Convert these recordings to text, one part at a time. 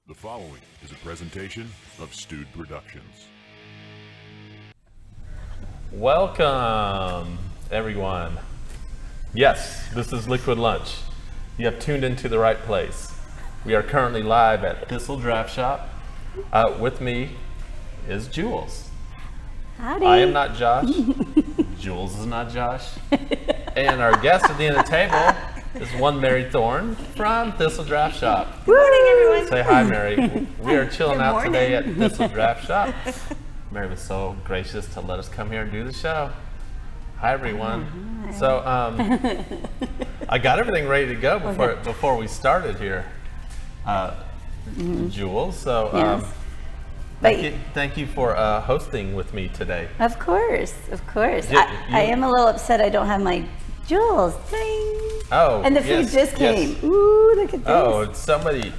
The following is a presentation of Stewed Productions. Welcome, everyone. Yes, this is Liquid Lunch. You have tuned into the right place. We are currently live at Thistle Draftshop. With me is Jules. Howdy. I am not Josh. Jules is not Josh. And our guest at the end of the table is one Mary Thorne from Thistle Draftshop. Good morning, everyone. Say hi, Mary. We are chilling Good out morning. today at Thistle Draftshop. Mary was so gracious to let us come here and do the show. Hi, everyone. Hi. So I got everything ready to go before we started here, Jules. So thank you for hosting with me today. Of course, of course. You- I am a little upset I don't have my Jules. Ding. Oh, And the food yes, just came. yes. Ooh, look at this. Oh, it's somebody.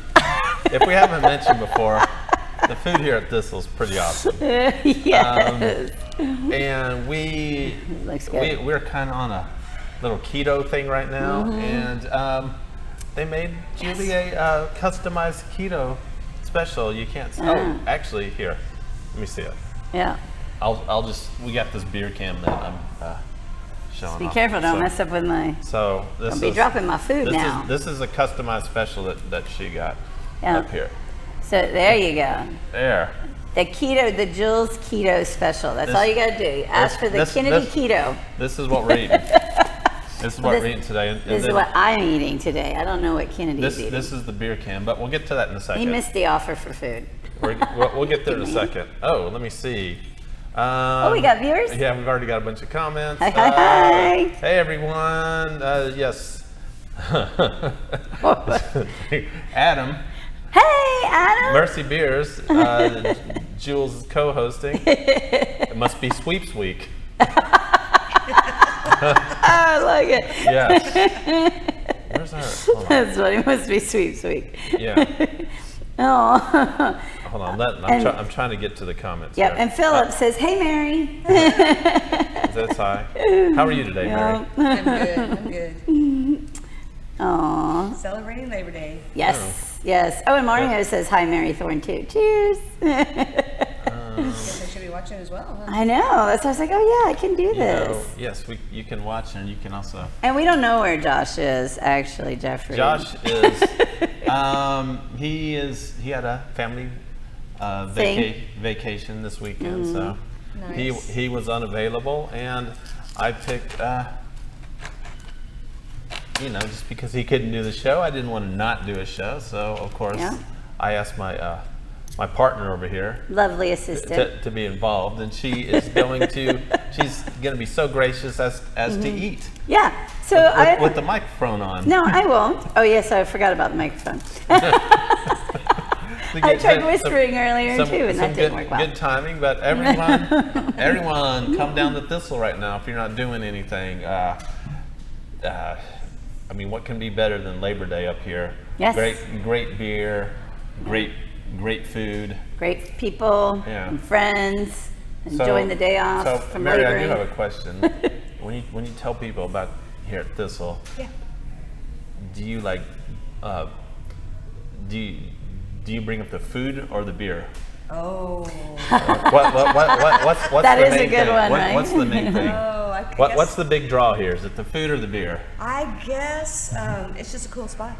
If we haven't mentioned before, the food here at Thistle is pretty awesome. Yes. And Looks good. we're kind of on a little keto thing right now, and they made Julie a customized keto special. You can't. Oh, actually, here, let me see it. Yeah. We got this beer can that I'm showing Be off. careful, don't So- mess up with my. So this Don't be is, dropping my food this now. This is a customized special that she got Yeah. up here. So there you go. There. The Jules Keto Special. That's all you gotta do. Ask for the this- Kennedy this- Keto. This is what we're eating. This is what This- we're eating today. And This is then what I'm eating today. I don't know what Kennedy's eating. this is the beer can, but we'll get to that in a second. He missed the offer for food. We'll get there in a second. Oh, let me see. We got viewers? Yeah, we've already got a bunch of comments. Hi, hi, hi. Hey, everyone. Yes. Adam. Hey, Adam. Mercy Beers. Jules is co-hosting. It must be Sweeps Week. I like it. Yes. Where's our? Hold on. That's what it must be sweet. Yeah. Oh. Hold on. I'm trying to get to the comments. Yep. here. And Philip says, "Hey, Mary." That's hi. How are you today, Mary? I'm good. Aw. Celebrating Labor Day. Yes. Yes. Oh, and Mario says, "Hi, Mary Thorne," too. Cheers. Guess I should be watching as well. Huh? I know. That's why I was like, "Oh yeah, I can do You this." know, yes, you can watch and you can also. And we don't know where Josh is, actually, Jeffrey. Josh is. He had a family vacation this weekend, so Nice. he was unavailable, and I picked. Just because he couldn't do the show, I didn't want to not do a show. So of course, Yeah. I asked my my partner over here Lovely assistant. to be involved, and she is going to. She's going to be so gracious as to eat Yeah. So with the microphone on. No, I won't. Oh yes, I forgot about the microphone. To I get tried some- whispering earlier too, and that didn't work well. Good timing, but everyone, come down to Thistle right now if you're not doing anything. I mean, what can be better than Labor Day up here? Yes. Great beer, great food. Great people Yeah. and friends, enjoying the day off So, from Mary, laboring. I do have a question. when you tell people about here at Thistle, Yeah. do you like do you bring up the food or the beer? Oh. What's That the is a main good thing? one, right? What's the main thing? Oh, I guess. What's the big draw here? Is it the food or the beer? I guess it's just a cool spot.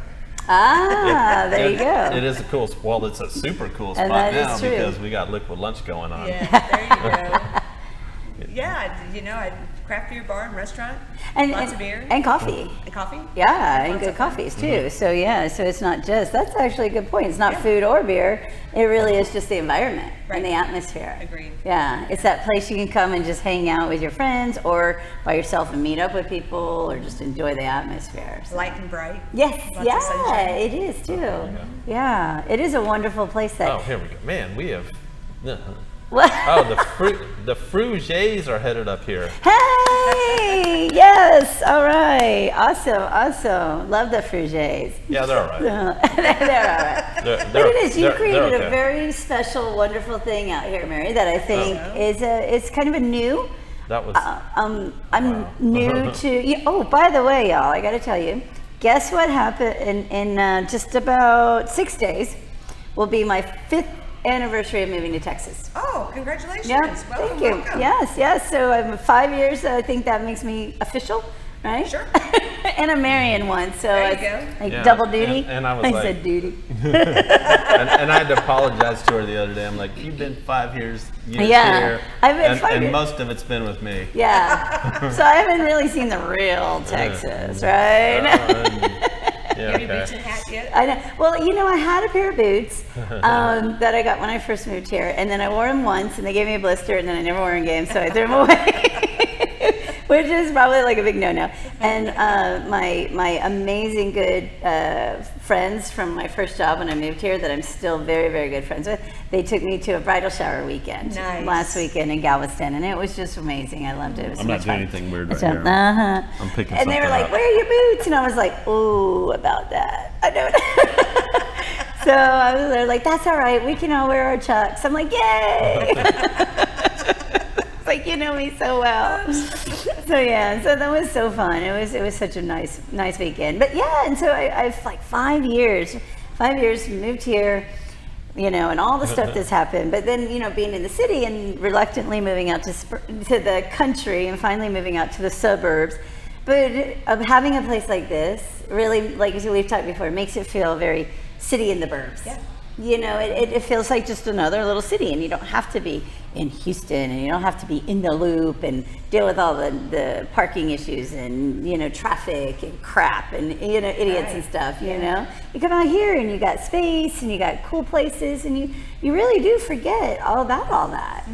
Ah, there you go. It is a cool. Well, it's a super cool spot And that is now true. because we got Liquid Lunch going on. Yeah, there you go. Yeah, I craft beer bar and restaurant, And, lots and, of beer and coffee. and coffee. Yeah, and Lots good of fun. coffees too. So yeah, so it's not just, that's actually a good point. It's not food or beer. It really is just the environment Right. and the atmosphere. Agreed. Yeah, it's that place you can come and just hang out with your friends or by yourself and meet up with people or just enjoy the atmosphere. So- Light and bright. Yes, Lots of yeah, sunshine. it is too. Yeah, it is a wonderful place that. Oh, here we go. Man, we have. What? Oh, the Frugiers are headed up here. Hey, yes, all right, awesome. Love the Frugiers. Yeah, they're all right. They're all right. But it is. You created a very special, wonderful thing out here, Mary. That I think is it's kind of a new. That was. I'm Wow. new to. Oh, by the way, y'all, I got to tell you. Guess what happened in just about 6 days? will be my 5th anniversary of moving to Texas. Oh, congratulations. Yeah, Welcome, thank you. welcome. Yes. So I'm 5 years. I think that makes me official, right? Sure. And I'm marrying one, so There you it's go. like Yeah, double duty. and I was like- said duty. and I had to apologize to her the other day. I'm like, you've been 5 years Yeah, here, I've been and, 5 and years. most of it's been with me. Yeah. So I haven't really seen the real Texas, right? Yeah, Have you okay. beach and hat yet? I know. Well, I had a pair of boots that I got when I first moved here, and then I wore them once, and they gave me a blister, and then I never wore them again, so I threw them away, which is probably like a big no-no. And my amazing good friends from my first job when I moved here, that I'm still very, very good friends with, they took me to a bridal shower weekend last weekend in Galveston, and it was just amazing. I loved it. It was so I'm not much doing fun. anything weird right So, here. I'm picking and they were something like, up. "Where are your boots?" And I was like, "Oh, about that, I don't know." So they're like, "That's all right. We can all wear our Chucks." I'm like, "Yay!" It's like, you know me so well. So yeah, so that was so fun. It was such a nice weekend. But yeah, and so I've like 5 years moved here. And all the stuff that's happened. But then, being in the city and reluctantly moving out to the country and finally moving out to the suburbs. But having a place like this, really, like we've talked before, makes it feel very city in the burbs. Yeah. It feels like just another little city, and you don't have to be in Houston, and you don't have to be in the loop and deal with all the parking issues and traffic and crap and idiots and stuff. You come out here and you got space and you got cool places, and you really do forget all about all that.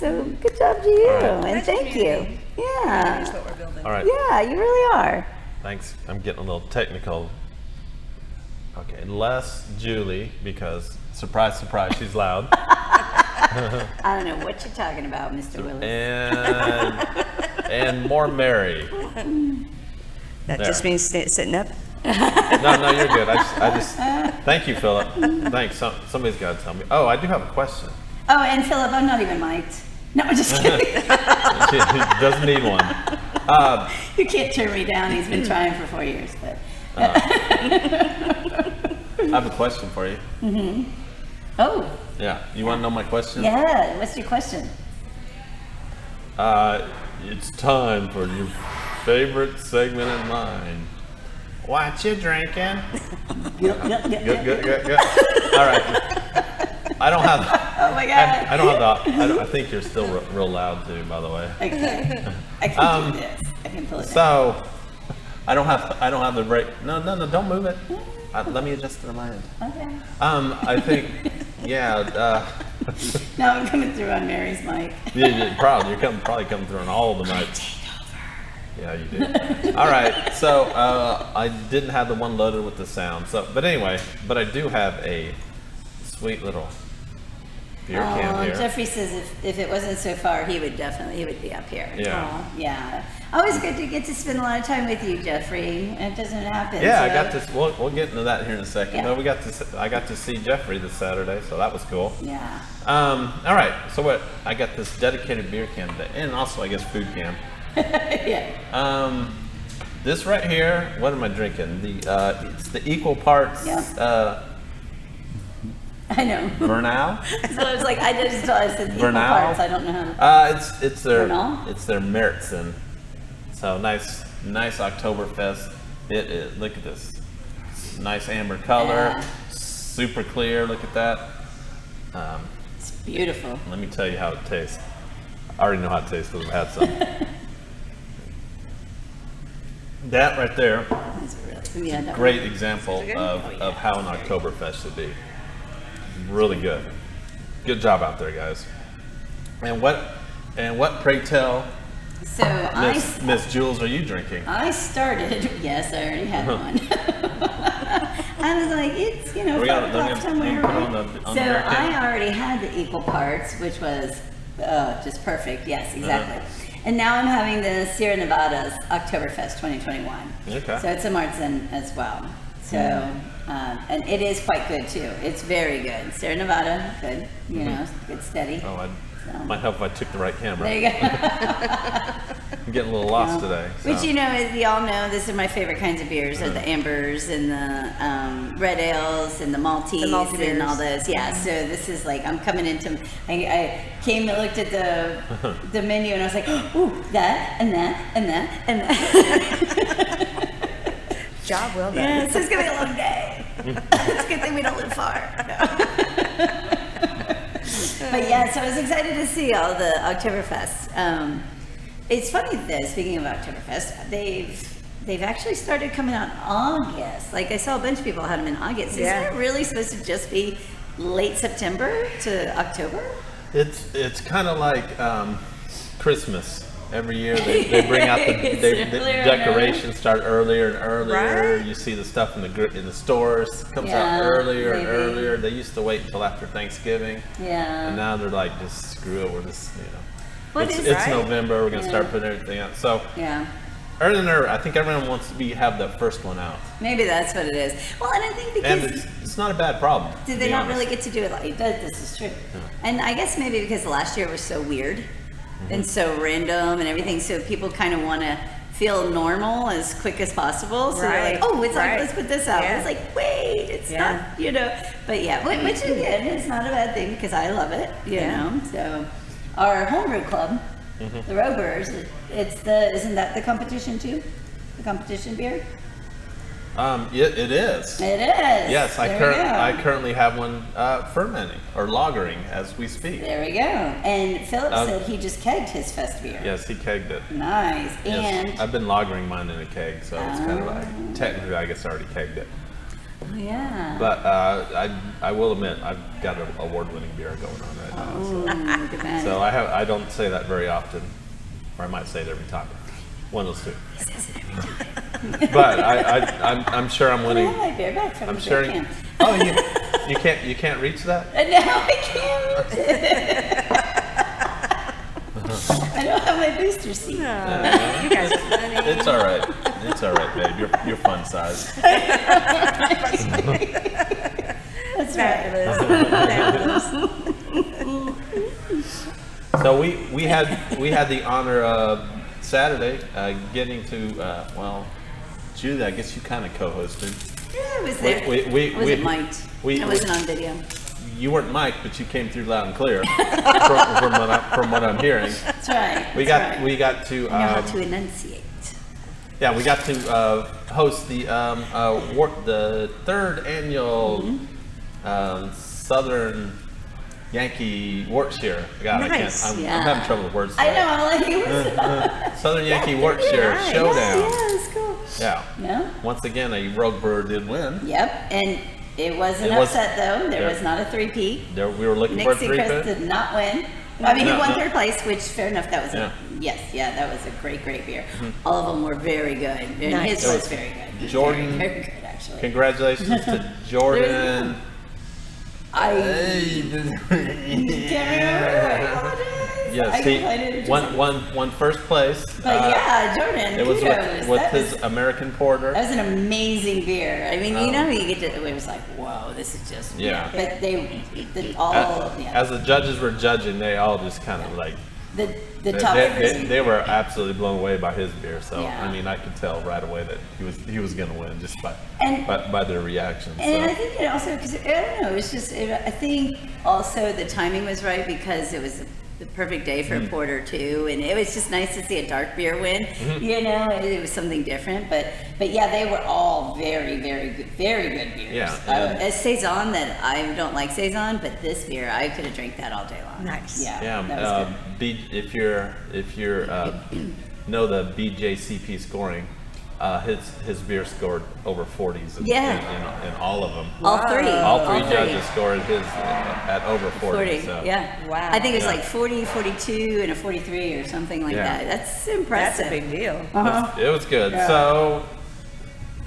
So good job to you, and Nice thank you. community. That's Yeah, what we're building. All right. yeah, you really are. Thanks. I'm getting a little technical. Okay, less Julie, because surprise, surprise, she's loud. I don't know what you're talking about, Mr. Willis. And more Mary. That There. just means sitting up. No, you're good. I just thank you, Philip. Thanks. Somebody's got to tell me. Oh, I do have a question. Oh, and Philip, I'm not even mic'd. No, I'm just kidding. She doesn't need one. You can't turn me down. He's been trying for 4 years, but. I have a question for you. Oh, Yeah, you want to know my question? yeah. What's your question? It's time for your favorite segment of mine. What you drinking? Good. All right. I don't have. Oh my God. I don't have the. I think you're still real loud too, by the way. Okay. I can do this. I can pull it down. So, I don't have the break. No, don't move it. Let me adjust it on my end. Okay. I think, yeah. No, I'm coming through on Mary's mic. You're probably coming through on all of the nights. Yeah, you do. All right. So I didn't have the one loaded with the sound. So, but I do have a sweet little beer can here. Jeffrey says if it wasn't so far, he would be up here. Yeah. Aw, yeah. Always good to get to spend a lot of time with you, Jeffrey. It doesn't happen. Yeah, I so- got this. We'll get into that here in a second. Yeah. But I got to see Jeffrey this Saturday, so that was cool. Yeah. All right. So I got this dedicated beer can today, and also I guess food can. Yeah. This right here. What am I drinking? It's the equal parts. Yeah. I know. Vernal. So I was like, I said equal Vernal? parts. I don't know how to. It's their Vernal? it's their Meritzen. So nice Oktoberfest. It is. Look at this. Nice amber color. Yeah. Super clear. Look at that. It's beautiful. Let me tell you how it tastes. I already know how it tastes because I've had some. That right there, That's really, yeah, that great example good? of how an Oktoberfest should be. Really good. Good job out there, guys. And what pray tell, So Miss Jules, are you drinking? I started. Yes, I already had one. I was like, it's We 5 got- o'clock let me somewhere. put on Right? the So beer can. I already had the equal parts, which was just perfect. Yes, exactly. Uh-huh. And now I'm having the Sierra Nevada's Oktoberfest 2021. Okay. So it's a Marzen as well. So and it is quite good too. It's very good. Sierra Nevada, good. Good steady. Oh, So. Might help if I took the right camera. There you go. I'm getting a little lost today. So. Which, you know, as you all know, these are my favorite kinds of beers, are the ambers and the red ales and the Maltese and all beers. those. Yeah, so this is like, I'm coming into, I came and looked at the menu and I was like, ooh, that and that and that and that. Job well done. Yeah, this is going to be a long day. It's a good thing we don't live far. No. But yeah, so I was excited to see all the Oktoberfest. It's funny though, speaking of Oktoberfest, they've actually started coming out in August. Like I saw a bunch of people had them in August. Yeah. Isn't it really supposed to just be late September to October? It's kind of like Christmas. Every year they bring out the decorations start earlier and earlier. Right. You see the stuff in the stores comes out earlier and earlier. They used to wait until after Thanksgiving. Yeah. And now they're like, just screw it. We're just, What it's is- it's Right. November. We're gonna start putting everything out. So Yeah. earlier than earlier, I think everyone wants to have that first one out, Maybe that's what it is. Well, and I think and because it's not a bad problem. did to they be not honest. really get to do it like this is true. And I guess maybe because last year was so weird and so random and everything, so people kind of want to feel normal as quick as possible. So they're like, Right, oh, it's like, right. let's put this out. Yeah. It's like, wait, it's Yeah. not, But yeah, which again, is not a bad thing because I love it, you Yeah. know. So our homebrew club, the Rovers, isn't that the competition too? The competition beer? It is. It is. Yes, There we go. I currently have one fermenting or lagering as we speak. There we go. And Philip Um, said he just kegged his fest beer. Yes, he kegged it. Nice. Yes, And I've been lagering mine in a keg, so it's kind of like technically I guess I already kegged it. oh, yeah. But I will admit I've got an award-winning beer going on right now. Ooh, good man. So I don't say that very often, or I might say it every time. One of those two. But I'm sure I'm Can I winning. have my beer back from I'm the sure. beer can? Oh, you can't reach that. No, I can't. I don't have my booster seat. You guys are funny. It's all right. It's all right, babe. You're fun size. That's right. Fabulous. Fabulous. So we had the honor of Saturday getting to Julie, I guess you kind of co-hosted. Yeah, I was there. I wasn't mic'd. I wasn't on video. You weren't mic'd, but you came through loud and clear from what I'm hearing. That's right. We that's right. got to I know how to enunciate. we got to host the third annual Southern Yankee Wort Share. God, Nice. I'm Yeah. having trouble with words. I today. know, like it was. Southern Yankee Wort Share nice. Showdown. Yeah, it's cool. Yeah. Yeah. Once again, a rogue brewer did win. Yep, and it was an It was- upset though. There yeah. was not a three-peat. There, we were looking Nick for a three Seacrest pit. did not win. I mean, No, he won no. third place, which fair enough. That was Yeah. that was a great beer. All of them were very good, and Nice. his was very good. Jordan- very good actually. Congratulations to Jordan. I Hey, can't remember. I apologize. yes, I he complained just- won first place. But yeah, Jordan. It was kudos. with That his was- American Porter. That was an amazing beer. I mean, you know, you get to. It was like, whoa, this is just. Yeah. But yeah. As the judges were judging, they all just kind of like the top. they were absolutely blown away by his beer. So Yeah. I mean, I could tell right away that he was going to win just And- by their reactions. And I So. think it also, because I don't know, it's just, I think also the timing was right because it was the perfect day for Mm-hmm. a porter too, and it was just nice to see a dark beer win. You know, it was something different, but yeah, they were all very, very good beers. Yeah, and- A saison that I don't like saison, but this beer I could have drank that all day long. Nice. Yeah. Yeah, that was good. if you're know the BJCP scoring, his beer scored over 40s in all of them. All three. All three judges scored his at over 40. 40, So. yeah. Wow. I think it was Yeah. like 40, 42, and a 43 or something like Yeah. that. That's That's impressive. a big deal. It was good. Yeah. So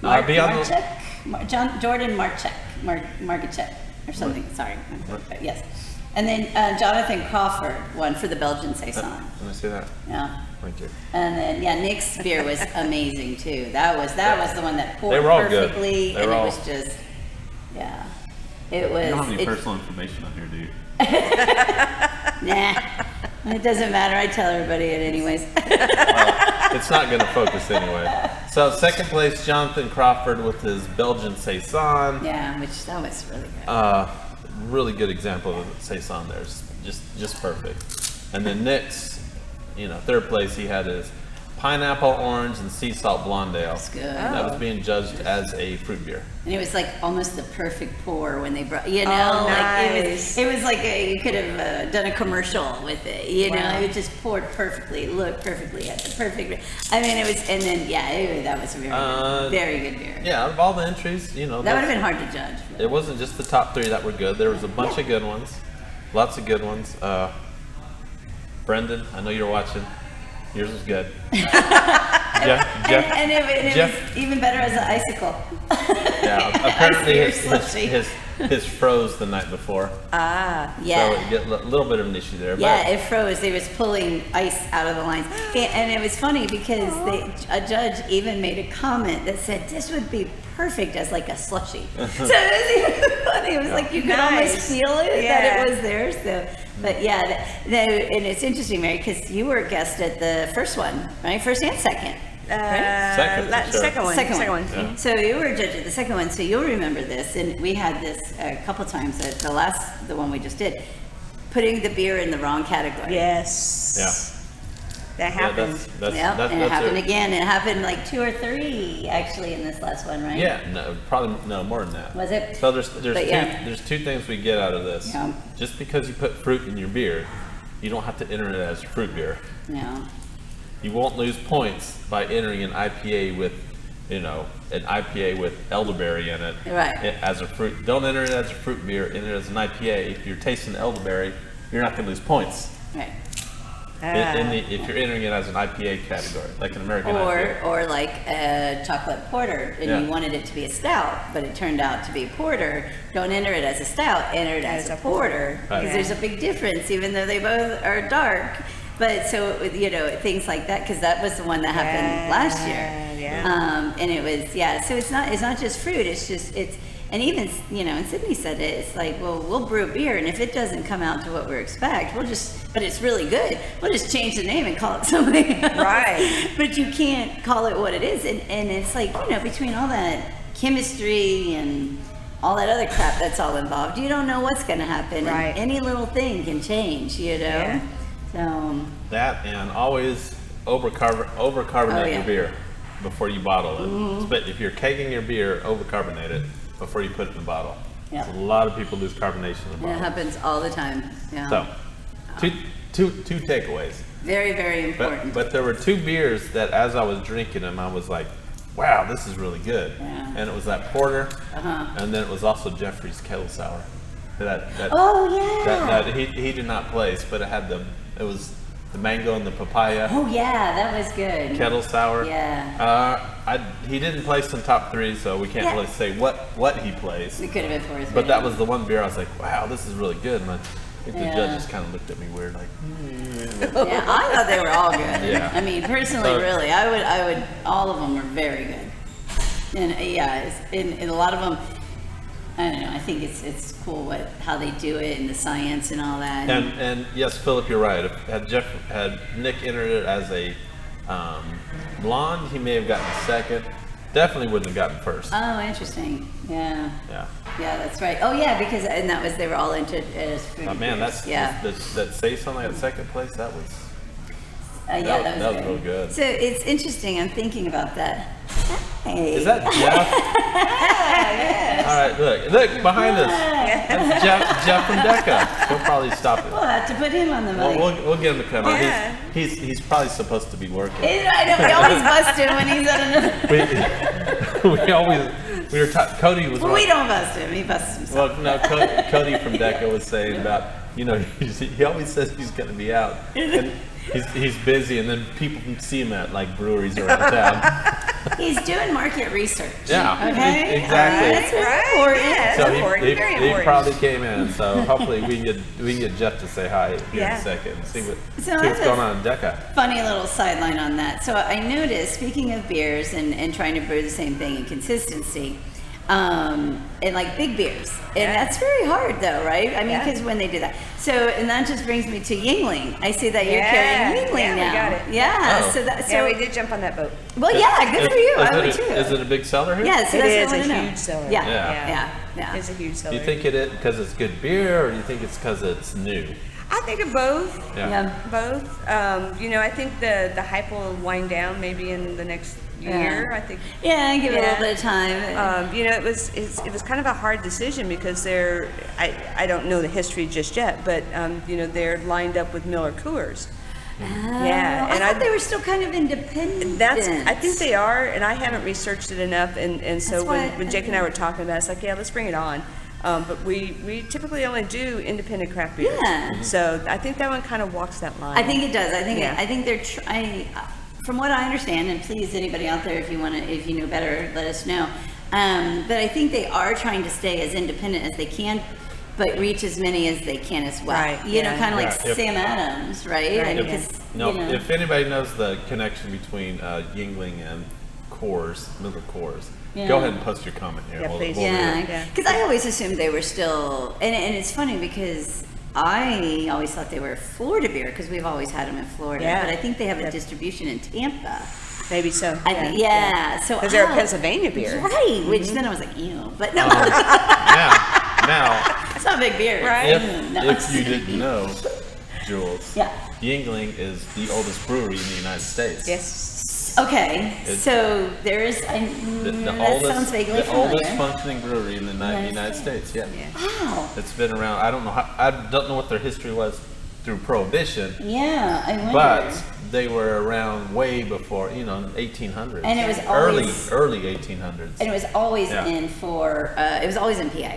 be on the Marchek? Jordan Marchek, Margachek, or something, sorry. But yes. And then Jonathan Crawford won for the Belgian Saison. Let me see that. Yeah. Thank you. And then, yeah, Nick's beer was amazing too. That was the one that poured They were all good. perfectly, They and were it all- was just, yeah. It was. You don't have any it- personal information on here, do you? Nah, it doesn't matter. I tell everybody it anyways. It's not going to focus anyway. So second place, Jonathan Crawford with his Belgian Saison. Yeah, which that was really good. Really good example of Saison there. Just perfect. And then Nick's, third place, he had his pineapple orange and sea salt blonde ale. That's good. That was being judged as a fruit beer. And it was like almost the perfect pour when they brought, Oh, like nice. it was like you could have done a commercial with it, it just poured perfectly, it looked perfectly, had the perfect, I mean, it was, and then, that was a very good beer. Yeah, out of all the entries, That would have been hard to judge. But. It wasn't just the top three that were good. There was a bunch of good ones. Lots of good ones. Brendan, I know you're watching. Yours was good. Jeff, and it was even better as an icicle. Yeah, apparently Ice beer slushy. his froze the night before. Yeah. So you get a little bit of an issue there. Yeah, but it froze. They was pulling ice out of the lines. And it was funny because a judge even made a comment that said this would be perfect as like a slushy. So it was even funny. It was like you could almost feel it that it was there. So, but yeah, and it's interesting, Mary, because you were a guest at the first one, right? First and second. Second, for sure. Second one. Yeah. So you were a judge at the second one, so you'll remember this, and we had this a couple times at the one we just did, putting the beer in the wrong category. Yes. Yeah. That happened. That's And it happened again. It happened like 2 or 3 actually in this last one, right? Yeah, no, probably no more than that. Was it? So there's But there's two things we get out of this. Yeah. Just because you put fruit in your beer, you don't have to enter it as fruit beer. No. You won't lose points by entering an IPA with, an IPA with elderberry in it. Right. As a fruit. Don't enter it as a fruit beer. Enter it as an IPA. If you're tasting elderberry, you're not going to lose points. Right. If you're entering it as an IPA category, like an American IPA. Or like a chocolate porter, and you wanted it to be a stout, but it turned out to be a porter. Don't enter it as a stout. Enter it as a porter, Right. because there's a big difference, even though they both are dark. But so things like that, because that was the one that happened last year. Yeah. And it was So it's not just fruit. And even and Sydney said it. It's like, well, we'll brew beer, and if it doesn't come out to what we expect, but it's really good. We'll just change the name and call it something else. Right. But you can't call it what it is, and it's like between all that chemistry and all that other crap that's all involved, you don't know what's going to happen. Right. And any little thing can change. Yeah. So. That and always overcarbonate your beer before you bottle it. But if you're kegging your beer, overcarbonate it before you put it in the bottle. Yeah. So a lot of people lose carbonation in the And bottle. it happens all the time. Yeah. So, two takeaways. Very, very important. But there were 2 beers that as I was drinking them, I was like, wow, this is really good. Yeah. And it was that porter, and then it was also Jeffrey's Kettle Sour. That he did not place, but it was the mango and the papaya. Oh yeah, that was good. Kettle Sour. Yeah. He didn't place in top 3, so we can't really say what he placed. It could have been for us. But that was the one beer I was like, wow, this is really good. And I think the judges kind of looked at me weird, like. Yeah, I thought they were all good. Yeah. I mean, personally, really, I would. All of them were very good. And and a lot of them. I don't know. I think it's cool how they do it and the science and all that. And yes, Philip, you're right. Had Nick entered it as a blonde, he may have gotten second. Definitely wouldn't have gotten first. Oh, interesting. Yeah. Yeah. Yeah, that's right. Oh, yeah, because they were all entered as food. Oh man, beers. that say something at second place. That was. That was real good. So it's interesting. I'm thinking about that. Hey. Is that Jeff? All right, look behind us. That's Jeff from DECA. He'll probably stop it. We'll have to put him on the mic. We'll get him to come out. Yeah. He's probably supposed to be working. I know, we always bust him when he's at another. Cody was. Well, we don't bust him. He busts himself. Well, no, Cody from DECA was saying about, he always says he's going to be out. And he's busy, and then people can see him at like breweries around town. He's doing market research. Yeah, Okay. exactly. That's really important. Yeah, So that's important. Very he important. probably came in. So hopefully we can get Jeff to say hi here in a second and see what's going on in DECA. Funny little sideline on that. So I noticed, speaking of beers and trying to brew the same thing in consistency, and like big beers. And that's very hard though, right? I mean, Yeah. because when they do that. So, and that just brings me to Yingling. I see that you're Yeah. carrying Yingling Yeah, we now. got it. Yeah. Oh. So that, Yeah, we did jump on that boat. well, yeah, good for you. I would too. Is it a big seller here? Yeah, so It that's is what I a wanna know. huge seller. Yeah, Yeah. yeah. It's a huge Do seller. you think it is because it's good beer, or do you think it's because it's new? I think of both. Yeah. Both. I think the hype will wind down maybe in the next year. I think. Yeah, give it a Yeah. little bit of time. It was kind of a hard decision because I don't know the history just yet, but they're lined up with Miller Coors. Yeah, I and thought they were still kind of independent. I think they are, and I haven't researched it enough. And so That's why when Jake and I were talking about it, it's like, yeah, let's bring it on. But we typically only do independent craft beers. Yeah. So I think that one kind of walks that line. I think it does. Yeah. I think they're trying. From what I understand, and please, anybody out there, if you know better, let us know. But I think they are trying to stay as independent as they can, but reach as many as they can as well. Right, Kind of like Yeah, if- Sam Adams, right? Right, And yeah. If anybody knows the connection between Yingling and Coors, Miller Coors, Yeah. go ahead and post your comment here. Yeah, please. read it. Yeah, Yeah. because I always assumed they were still, and it's funny because I always thought they were Florida beer because we've always had them in Florida, Yeah. but I think they have a Yeah. distribution in Tampa. Maybe so. I think, yeah. So Because they're a Pennsylvania beer. right? Which then I was like, ew, but no, Now, it's not a big beer, Right. if you didn't know, Jules, Yeah. Yingling is the oldest brewery in the United States. Yes. Okay, It's- so there is. That sounds vaguely oldest familiar. functioning brewery in the United United States. Yeah. Wow. It's been around. I don't know what their history was through Prohibition, Yeah, I wonder. but they were around way before, 1800s. And it was early always- 1800s. And it was always Yeah. in for. It was always in PA.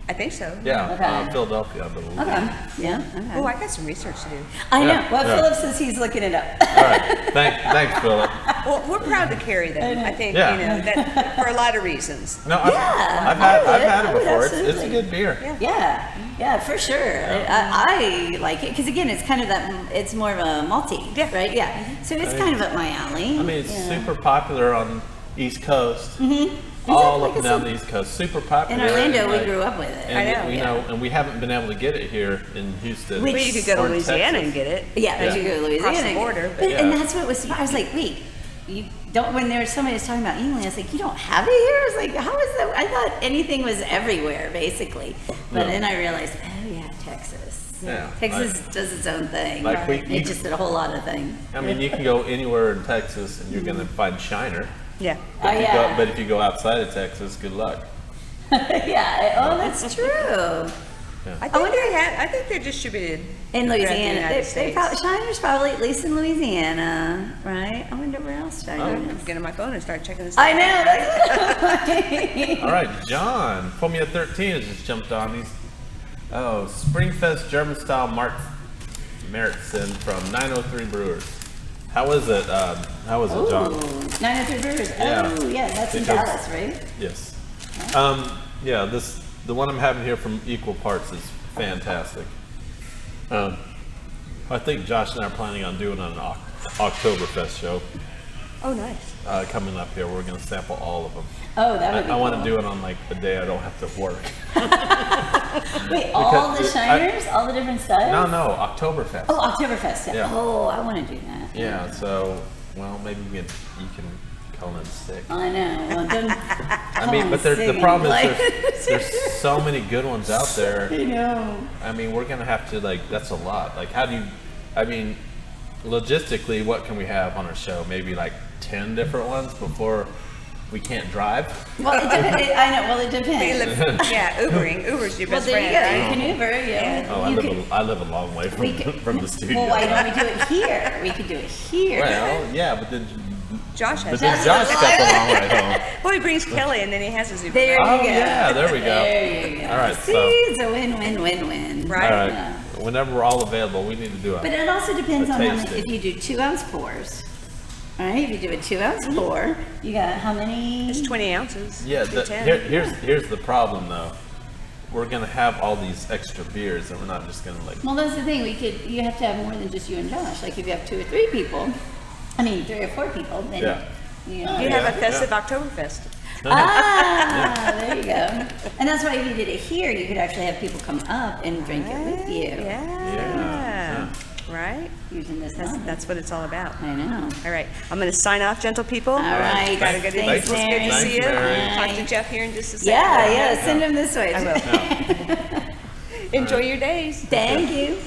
I think so. Yeah, Okay. Philadelphia, I believe. Okay. Yeah. Okay. Oh, I got some research to do. I know. Yeah, Well, yeah. Philip says he's looking it up. All right. Thanks, Philip. Well, we're proud to carry them. I think Yeah. that for a lot of reasons. No, Yeah, I've had I it would before. It's a absolutely. good beer. Yeah. Yeah, for sure. I like it because again, it's kind of that. It's more of a malty, Yeah. right? Yeah. So it's kind of up my alley. I mean, it's yeah. super popular on East Coast. Mm-hmm. All Exactly, up and down the East Coast. Super popular. In Orlando, and, we like, grew up with it. And, I know, yeah. and we haven't been able to get it here in Houston. Which- Well, you could go to or in Louisiana Texas. and get it. Yeah, Yeah. as you go to Louisiana. Across the border, But, but- and Yeah. that's what was surprised. I was like, wait, you don't, when there was somebody was talking about England, I was like, you don't have it here? I was like, how is that? I thought anything was everywhere, basically. But No. then I realized, oh yeah, Texas. Yeah, Texas does its own thing. like we- It just did a whole lot of things. I mean, you can go anywhere in Texas and you're going to find Shiner. Yeah. But, Oh, if you yeah. but if you go outside of Texas, good luck. Oh, that's true. I think they're distributed In throughout the Louisiana, United they States. probably, Shiner's probably at least in Louisiana, right? I wonder where else Shiner I'm is. get on my phone and start checking this. I know. That's All right, John, Formula 13 has just jumped on these. Oh, Springfest German style Märzen from 903 Brewers. How is it? How is it, John? 903 Brewers. Yeah. Oh, yeah, that's in Because- Dallas, right? Yes. Yeah, the one I'm having here from Equal Parts is fantastic. I think Josh and I are planning on doing an Oktoberfest show Oh, nice. coming up here. We're going to sample all of them. Oh, that would be I want cool. to do it on like the day I don't have to work. Wait, all the Because Shiners? All the different styles? No, Oktoberfest. Oh, Oktoberfest. Yeah. Yeah. Oh, I want to do that. Yeah, so, well, maybe you can call in sick. I know. Well, don't, I mean, but the problem is there's so many good ones out there. I know. I mean, we're going to have to, like, that's a lot. Like, how do you, I mean, logistically, what can we have on our show? Maybe like 10 different ones before we can't drive? Well, I know. Well, it depends. Yeah, Ubering. Uber's your Well, best there you friend, go. right? You can Uber. Yeah. Oh, You I live a long way we could- from the studio. Well, why don't we do it here? We could do it here. Well, yeah, but then Josh has Josh got the long way home. Well, he brings Kelly and then he has his Uber. There Oh, you go. yeah, there we go. There you go. All right, See, so- it's a win-win-win-win. Right. All right, Yeah. whenever we're all available, we need to do But it. it also depends on how many. tasting. If you do 2-ounce pours, all right. If you do a 2-ounce pour, you got how many? It's 20 ounces. Yeah, Do 10. here's the problem though. We're gonna have all these extra beers, and we're not just gonna like. Well, that's the thing. You have to have more than just you and Josh. Like if you have 2 or 3 people, I mean 3 or 4 people, then Yeah. you know. You have Yeah, a festive Oktoberfest. There you go. And that's why if you did it here, you could actually have people come up and drink it with you. Yeah. Right? Using this That's, mug. that's what it's all about. I know. All right. I'm going to sign off, gentle people. All right. Gotta go to Thanks, It was good Mary. to see you. Thanks, Mary. Talk to Jeff here in just a second. Yeah, send them this way. I will. Enjoy your days. Thank you.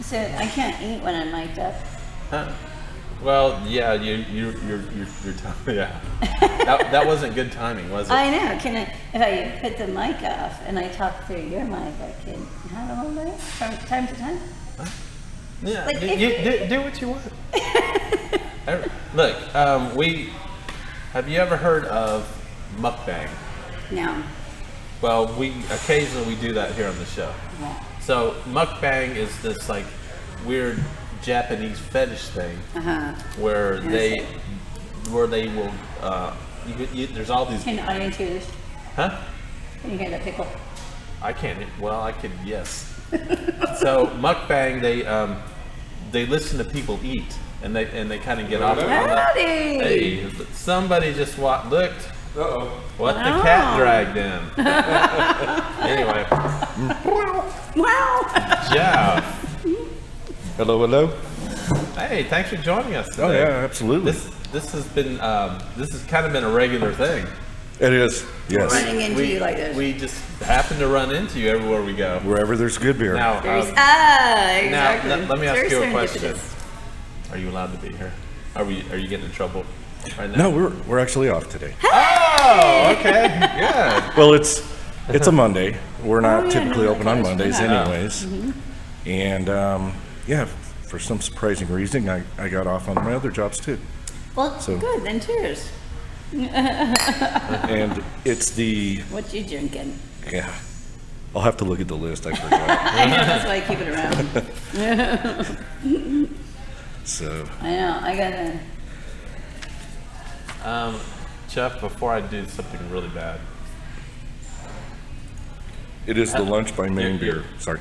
So I can't eat when I'm mic'd up. Huh? Well, yeah, you're yeah. That wasn't good timing, was it? I know. If I put the mic off and I talk through your mic, I can have a whole day from time to time. Yeah, Like, you do what you want. Look, have you ever heard of mukbang? No. Well, occasionally we do that here on the show. Yeah. So mukbang is this like weird Japanese fetish thing where they will there's all these. Can the audience hear this? Huh? Can you hear that pickle? I can't. Well, I could. Yes. So mukbang, they listen to people eat, and they kind of get off on that. Howdy! Hey, somebody just looked. Uh-oh. What the cat dragged in. Anyway, Wow. Jeff. Hello, hello. Hey, thanks for joining us today. Oh yeah, absolutely. This has been this has kind of been a regular thing. It is. Yes. Running into you like this. We just happen to run into you everywhere we go. Wherever there's good beer. Now, Exactly. now let me ask Very you a question. serendipitous. Are you allowed to be here? Are you getting in trouble right now? No, we're actually off today. Oh, okay. Good. Well, it's a Monday. We're not yeah, typically no, open on of course, Mondays we're not. anyways. And yeah, for some surprising reason, I got off on my other jobs too. Well, So- good. Then cheers. And it's the What you drinking? yeah. I'll have to look at the list. I forgot. I know. That's why I keep it around. So I know. I gotta. Jeff, before I do something really bad, it is the lunch by Main you're- Beer. Sorry,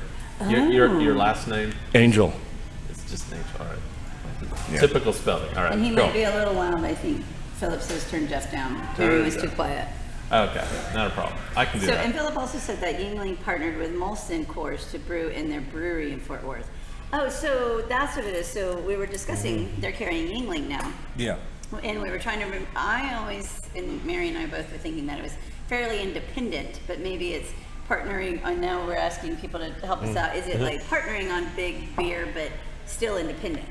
your last name, Angel. it's just Angel, all right. Yeah. Typical spelling, all right. And he cool. might be a little loud. I think Philip says turn Jeff down. Turn Maybe he was it too down. quiet. Okay, not a problem. I can do So, that. and Philip also said that Yingling partnered with Molson Coors to brew in their brewery in Fort Worth. Oh, so that's what it is. So we were discussing they're carrying Yingling now. Yeah. And we were trying to, I always, and Mary and I both were thinking that it was fairly independent, but maybe it's partnering, I know we're asking people to help us out. Is it like partnering on big beer, but still independent?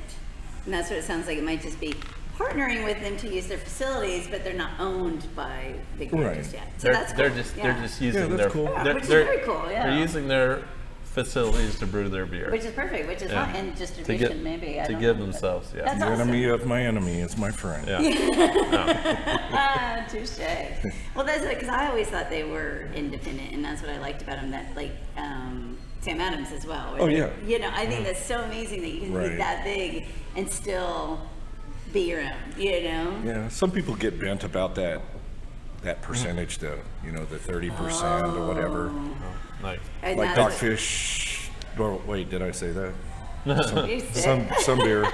And that's what it sounds like. It might just be partnering with them to use their facilities, but they're not owned by big beer Right. just yet. So that's cool. they're just using that's their cool. Yeah, they're, which is they're- very cool, yeah. They're using their facilities to brew their beer. Which is perfect, which is Yeah. fine, and to distribution get maybe. I to don't give know, but themselves, yeah. That's The awesome. enemy of my enemy is my friend. Yeah. Touche. Well, that's because I always thought they were independent, and that's what I liked about them. That like Sam Adams as well. where Oh, they- yeah. You know, I think that's so amazing that you can be Right. that big and still be your own. You know. Yeah, some people get bent about that percentage, though. You know, the 30% or whatever. Like, And Like that's- Dogfish. Well, wait, did I say that? You said- Some beer.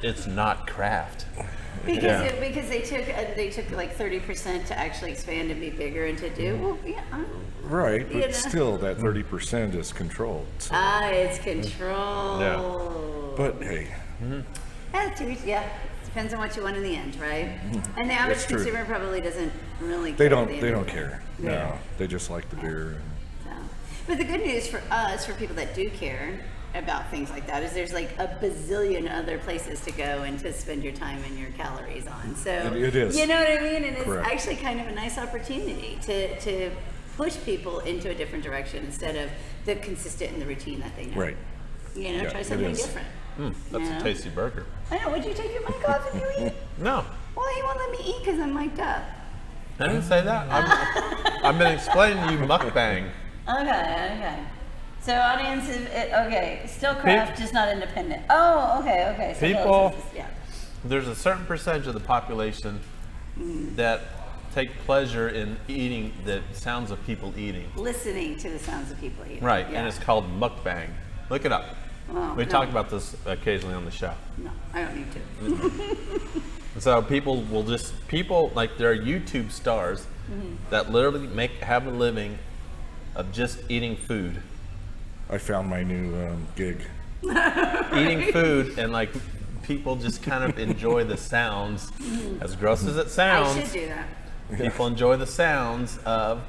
it's not craft. Because, Yeah. because they took like 30% to actually expand and be bigger and to do. Well, yeah. Right, You know. but still, that 30% is controlled. So. It's control. But hey, Yeah, depends on what you want in the end, right? And the average That's true. consumer probably doesn't really. they care don't at the they end don't of the care. day. No, they just like the beer. So. But the good news for us, for people that do care about things like that, is there's like a bazillion other places to go and to spend your time and your calories on. So It is. You know what I mean? And it's Correct. actually kind of a nice opportunity to push people into a different direction instead of the consistent and the routine that they know. Right. You know, Yeah, try it something is. different. That's Yeah. a tasty burger. I know. Would you take your mic off if you eat? No, Well, he won't let me eat because I'm mic'd up. I didn't say that. I've been explaining to you mukbang. Okay. So audience is okay. Still craft, just not independent. Oh, okay. So People- yeah. There's a certain percentage of the population that take pleasure in eating the sounds of people eating. Listening to the sounds of people eating. Right, Yeah. and it's called mukbang. Look it up. Oh, We no. talk about this occasionally on the show. No, I don't need to. So people like there are YouTube stars that literally have a living of just eating food. I found my new gig. Eating food, and like people just kind of enjoy the sounds. As gross as it I sounds, should do that. people enjoy the sounds of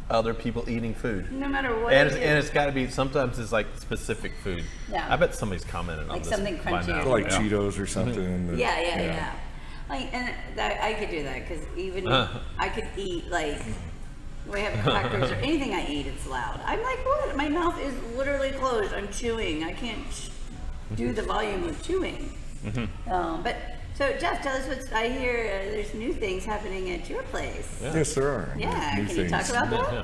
other people eating food. No matter what And I do. it's got to be, sometimes it's like specific food. Yeah. I bet somebody's commented on Like this something by crunchy. now. Like Yeah. Cheetos or something. that- Yeah. Like, and that, I could do that because even I could eat like we have crackers or anything I eat, it's loud. I'm like, what? My mouth is literally closed. I'm chewing. I can't do the volume of chewing. But so Jeff, tell us what I hear. There's new things happening at your place. Yes, there are. Yeah, New can you talk about that? Yeah.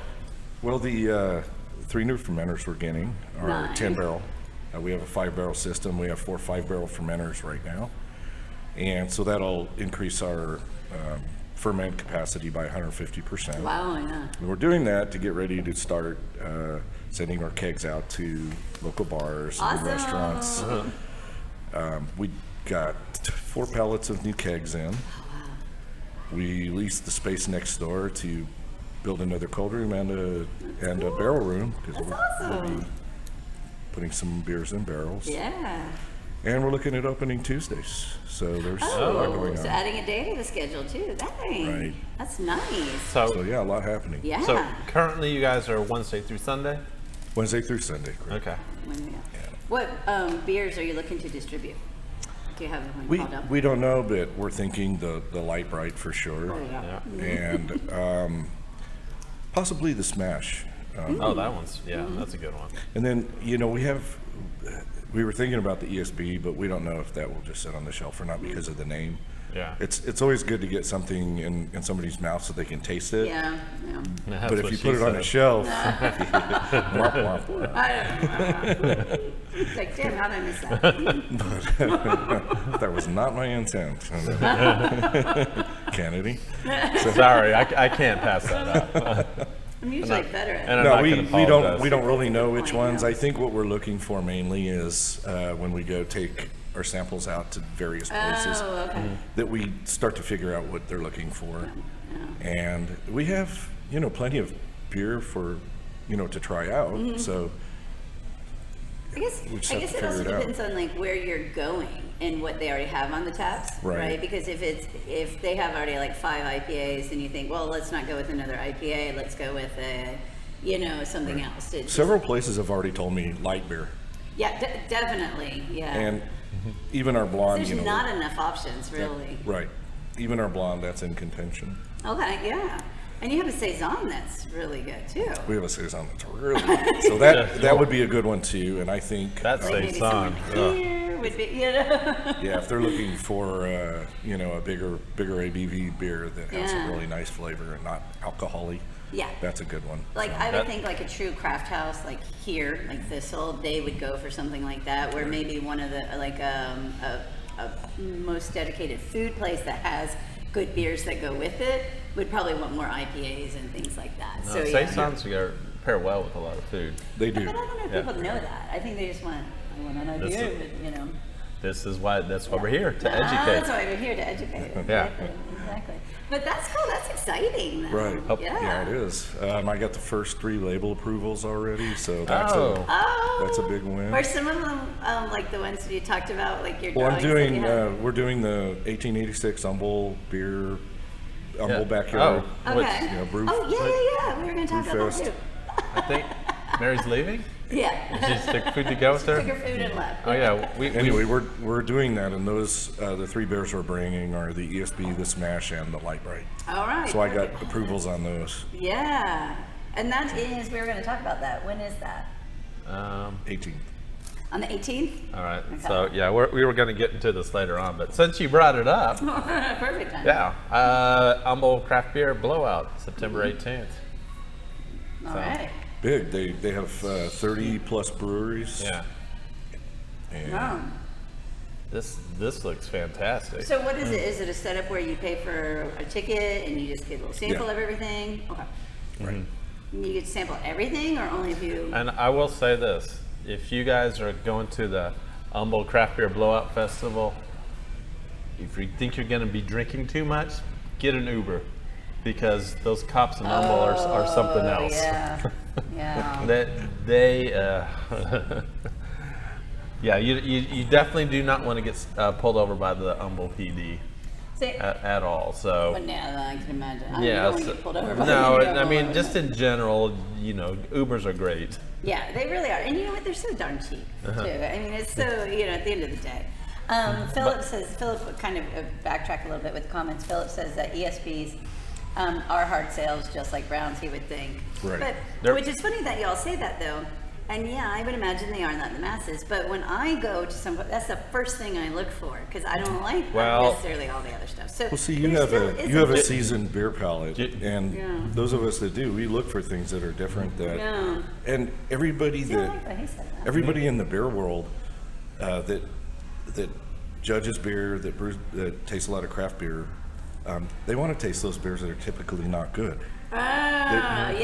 Well, the 3 new fermenters we're getting are Nice. 10 barrel. We have a 5 barrel system. We have 4 5-barrel fermenters right now. And so that'll increase our ferment capacity by 150%. Wow, yeah. And we're doing that to get ready to start sending our kegs out to local bars and Awesome. restaurants. We got 4 pallets of new kegs in. We leased the space next door to build another cold room and a barrel room because That's we'll awesome. be putting some beers in barrels. Yeah. And we're looking at opening Tuesdays. So there's a lot going So on. adding a day to the schedule too. Dang. Right. That's nice. So yeah, a lot happening. Yeah. So currently you guys are Wednesday through Sunday? Wednesday through Sunday. Correct. Okay. What beers are you looking to distribute? Do you have one We called up? we don't know, but we're thinking the light bright for sure, Yeah. and possibly the smash. Oh, that one's, that's a good one. And then we were thinking about the ESB, but we don't know if that will just sit on the shelf or not because of the name. Yeah. It's always good to get something in somebody's mouth so they can taste it. Yeah. That's But if what you she put it on said. a shelf, womp, womp, womp. I don't know. It's like, damn, how did I miss that? That was not my intent. Kennedy. Sorry, I can't pass that up. I'm usually better at And it. I'm No, not we gonna don't apologize. we don't really know which I ones. know. I think what we're looking for mainly is when we go take our samples out to various places Oh, okay. that we start to figure out what they're looking for. And we have plenty of beer for to try out. Mm-hmm. So I guess We just I have guess to it also figure it out. depends on like where you're going and what they already have on the taps, Right. Because if they have already like 5 IPAs and you think, well, let's not go with another IPA, let's go with a something else. It's several places have already told me light beer, yeah, definitely, yeah. and even our blonde. There's not enough options, really. Right. Even our blonde, that's in contention. Okay, yeah. And you have a saison that's really good too. We have a saison that's really good. So that would be a good one too. And I think That's Like maybe saison. someone here would be, yeah, if they're looking for a bigger ABV beer that has Yeah. a really nice flavor and not alcohol-y, Yeah. that's a good one. Like So, I would think like a true craft house like here, like Thistle, they would go for something like that, where maybe one of the like a most dedicated food place that has good beers that go with it would probably want more IPAs and things like that. So yeah. Saisons pair well with a lot of food. they do. But I don't know if Yeah. people know that. I think they just want an idea, This is- but That's why we're here, to That's educate. why we're here to educate. Yeah. Exactly. But that's cool. That's exciting. Though. Right. Yeah. It is. I got the first 3 label approvals already, so that's Oh. Oh. a big win. Or some of them, like the ones that you talked about, like your Well, I'm drawings that doing. you have? We're doing the 1886 Humble beer, Humble Yeah. Backyard. Oh, which, Okay. brew- Oh yeah. We were going to talk about Brewfest. that too. I think Mary's leaving? Yeah. She just took food to go with Took her her? food and left. Oh yeah, Anyway, we're doing that, and those the 3 beers we're bringing are the ESB, the Smash, and the Light Bright. All right. So I got approvals on those. Yeah. And that is, we were going to talk about that. When is that? 18. On the 18th? All right. Okay. So yeah, we were going to get into this later on, but since you brought it up, Perfect time. yeah, Humble Craft Beer Blowout, September 18th. All right. Big. They have 30 plus breweries. Yeah, And Wow. this looks fantastic. So what is it? Is it a setup where you pay for a ticket and you just get a little sample Yeah. of everything? Okay. Right. And you get to sample everything or only if you... And I will say this, if you guys are going to the Humboldt Craft Beer Blowout Festival, if you think you're going to be drinking too much, get an Uber, because those cops in Humboldt are something else. Yeah. Yeah. Yeah, you definitely do not want to get pulled over by the Humboldt PD at all. So. But yeah, I can imagine. Yeah. You don't want to get pulled over by No, the I mean Humboldt. just in general, Ubers are great. Yeah, they really are. And you know what? They're so darn cheap, too. I mean, it's so, at the end of the day. Philip kind of backtrack a little bit with comments. Philip says that ESPs are hard sales, just like Browns, he would think. Right. But, which is funny that y'all say that, though. And yeah, I would imagine they are not in the masses. But when I go to some, that's the first thing I look for, because I don't like necessarily all the other stuff. So Well, see, you have a seasoned beer palate, and those of us that do, we look for things that are different. And everybody everybody in the beer world that judges beer, that tastes a lot of craft beer, they want to taste those beers that are typically not good. That's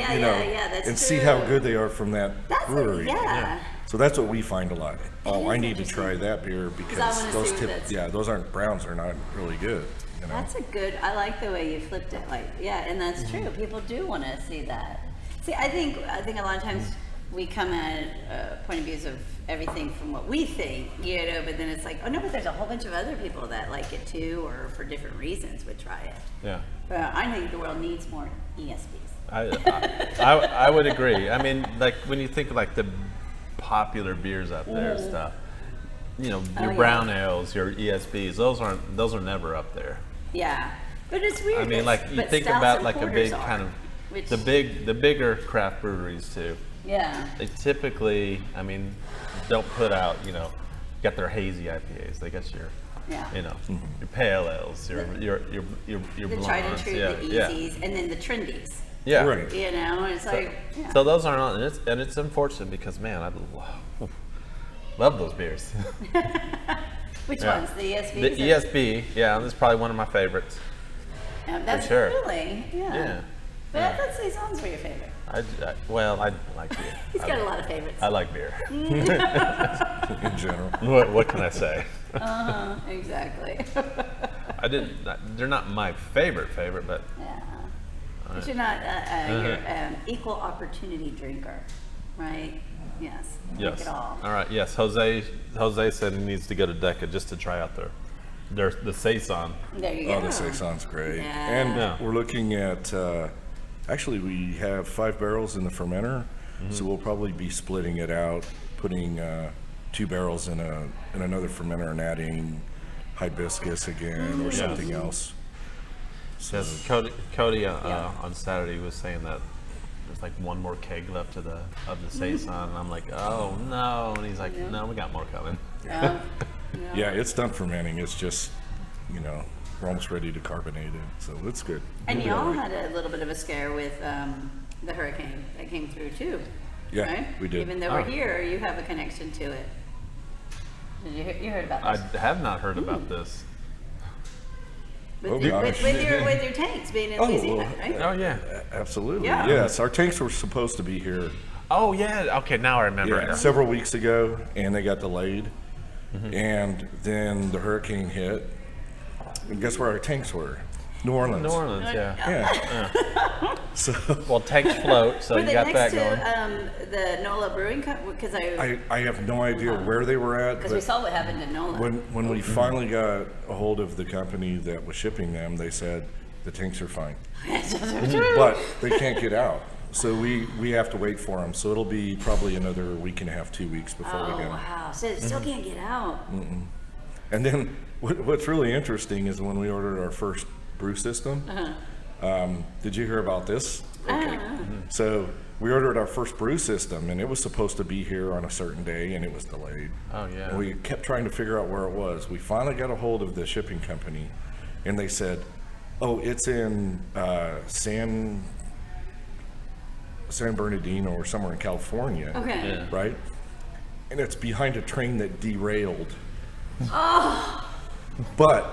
and true. see how good they are from that brewery. Yeah. So that's what we find a lot. Oh, I need to try that beer because those aren't Browns are not really good. That's a good. I like the way you flipped it. And that's true. People do want to see that. See, I think a lot of times we come at point of views of everything from what we think, but then it's like, oh no, but there's a whole bunch of other people that like it too, or for different reasons would try it. Yeah. But I think the world needs more ESPs. I would agree. I mean, like when you think of like the popular beers out there and stuff, your brown ales, your ESBs, those are never up there. Yeah, but it's weird. I mean, like you think about like a big kind of the bigger craft breweries too. Yeah. They typically, don't put out, got their hazy IPAs. They got your, your pale ales, your the blondes. tried and true, the easies, and then the trendies. Yeah. Right. It's like. So those aren't on, and it's unfortunate because man, I love those beers. Which ones? The ESB? The ESB, that's probably one of my favorites. That's for sure. Really, yeah. But I thought saisons were your favorite. I like beer. He's got a lot of favorites. I like beer. In general. What can I say? Exactly. They're not my favorite, but. Yeah. But you're not you're equal opportunity drinker, right? Yes. Yes. Like it all. All right. Yes. Jose said he needs to go to Decca just to try out the saison. There you go. Oh, the saison's great. Yeah. And we're looking at. Actually, we have 5 barrels in the fermenter, so we'll probably be splitting it out, putting 2 barrels in another fermenter and adding hibiscus again or something else. So Yes, Cody on Saturday was saying that there's like one more keg left of the saison, and I'm like, oh no, and he's like, no, we got more coming. yeah, it's done fermenting. It's just, we're almost ready to carbonate it, so it's good. And y'all had a little bit of a scare with the hurricane that came through too. Yeah, right? we did. Even though we're here, you have a connection to it. Did you heard about I this? have not heard about this. With gosh. your tanks being in Louisiana, right? Oh yeah. Absolutely. Yeah. Yes, our tanks were supposed to be here Oh yeah. Okay, now I remember. several weeks ago, and they got delayed. And then the hurricane hit. And guess where our tanks were? New Orleans. New Orleans, yeah. Yeah. So Well, tanks float, so Were you they got that next going. to the NOLA Brewing Company? Because I have no idea where they were at. because we But saw what happened in NOLA. when we finally got a hold of the company that was shipping them, they said the tanks are fine, but they can't get out. So we have to wait for them. So it'll be probably another week and a half, 2 weeks before we Oh get them. wow! So it still can't get out. And then what's really interesting is when we ordered our first brew system. Did you hear about this? Okay. So we ordered our first brew system, and it was supposed to be here on a certain day, and it was delayed. Oh yeah. And we kept trying to figure out where it was. We finally got a hold of the shipping company, and they said, "Oh, it's in San Bernardino or somewhere in California." Okay. Yeah. Right? And it's behind a train that derailed. But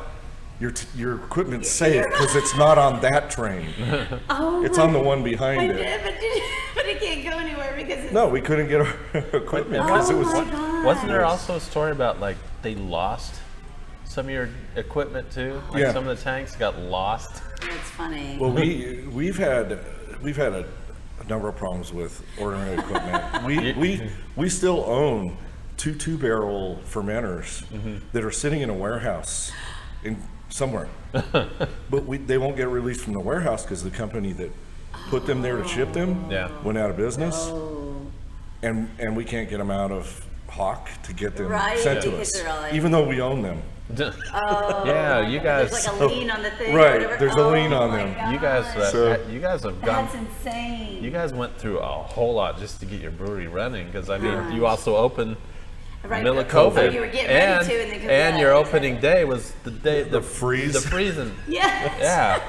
your equipment's safe because it's not on that train. Oh, It's on the one behind I it. did, but it can't go anywhere because it's... No, we couldn't get our equipment because it was. my God. Wasn't there also a story about like they lost some of your equipment too? Like Yeah. some of the tanks got lost. That's funny. Well, we've had a number of problems with ordering equipment. We still own two barrel fermenters that are sitting in a warehouse in somewhere, but they won't get released from the warehouse because the company that put them there to ship them went out of business, and we can't get them out of Hawk to get them Right, sent to because us, they're all like- even though we own them. Yeah, you guys. There's like a lien on the thing. or Right, whatever. there's a lien on my them. gosh. You guys, So- you guys have gone. That's insane. You guys went through a whole lot just to get your brewery running. Because I mean, you also opened Right, middle of before COVID, you were getting ready to, and then COVID, your yeah, opening day was the day the freeze. the freezing. Yes. Yeah,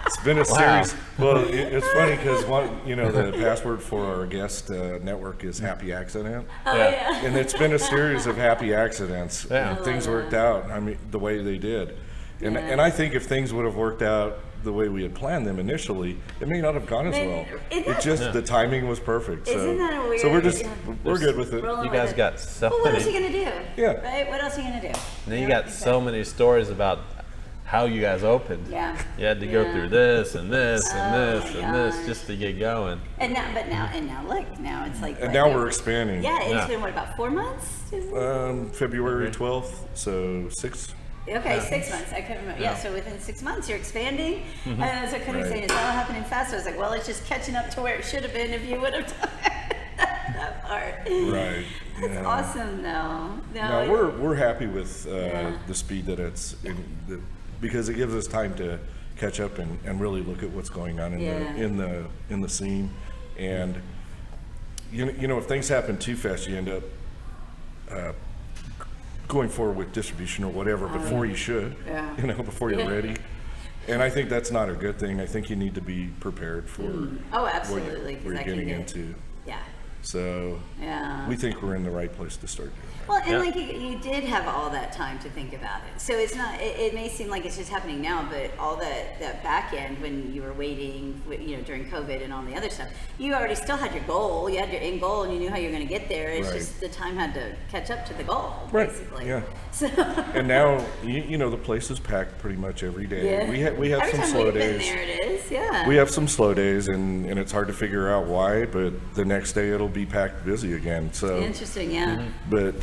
It's been a series. Well, it's funny because the password for our guest network is Happy Accident. Oh, Yeah. yeah. And it's been a series of happy accidents. Yeah. And things worked out, I mean, the way they did. And Yeah. and I think if things would have worked out the way we had planned them initially, it may not have gone as Man, well. isn't It that- just, the timing was perfect. So, Isn't that weird? So we're just, Yeah. we're good with it. Rolling you with guys it. got so Well, what else are many. you gonna do? Yeah. Right? What else are you gonna do? And then you got so many stories about how you guys opened. Yeah. You had to go Yeah. through this and this and Oh this my and this gosh. just to get going. And now look, now it's like. And what, now we're expanding. Yeah, it's Yeah. been what, about 4 months? February 12th, so 6. Okay, 6 months. I couldn't remember. Yeah, so within 6 months, you're expanding. Mm-hmm. And so Cody's Right. saying it's all happening fast. I was like, well, it's just catching up to where it should have been if you would have done that part. Right. That's yeah. awesome, though. No, we're happy with the speed that it's because it gives us time to catch up and really look at what's going on in the scene. And you know, if things happen too fast, you end up going forward with distribution or whatever before you should. Yeah. Before you're ready. And I think that's not a good thing. I think you need to be prepared for Oh, absolutely. 'cause what that you're can getting get- into. Yeah. So Yeah. we think we're in the right place to start doing that. Well, and Yeah. like you did have all that time to think about it. So it's not, it may seem like it's just happening now, but all that back end when you were waiting, during COVID and all the other stuff, you already still had your goal. You had your end goal and you knew how you were going to get there. It's Right. just the time had to catch up to the goal, Right, basically. yeah. So, And now, the place is packed pretty much every day. yeah. We have Every some time slow we've been days. there it is, yeah. We have some slow days, and it's hard to figure out why. But the next day it'll be packed busy again. So, Interesting, yeah. but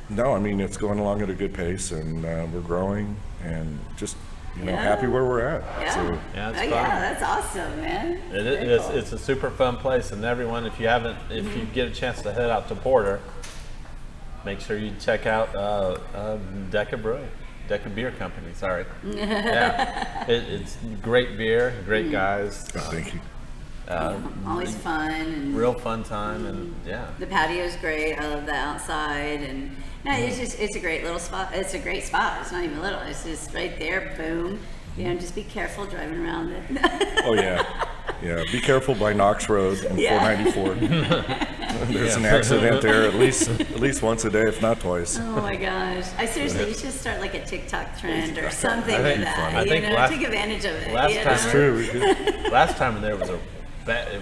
no, I mean it's going along at a good pace, and we're growing, and just Yeah. happy where we're at. Yeah. So, Yeah, it's Oh, fun. yeah, that's awesome, man. It's a super fun place, and everyone, if you get a chance to head out to Porter, make sure you check out Decca Beer Company. Sorry. Yeah, it's great beer, great guys, thank you. Always fun and real fun time, and yeah. the patio's great. I love the outside, and no, it's a great little spot. It's a great spot. It's not even little. It's just right there. Boom. Just be careful driving around it. Oh yeah, yeah. Be careful by Knox Road and Yeah. 494. There's an accident there at least once a day, if not twice. Oh my gosh! You should start like a TikTok trend or something I think- with that. I think take advantage of it. last time- That's true. Last time there was it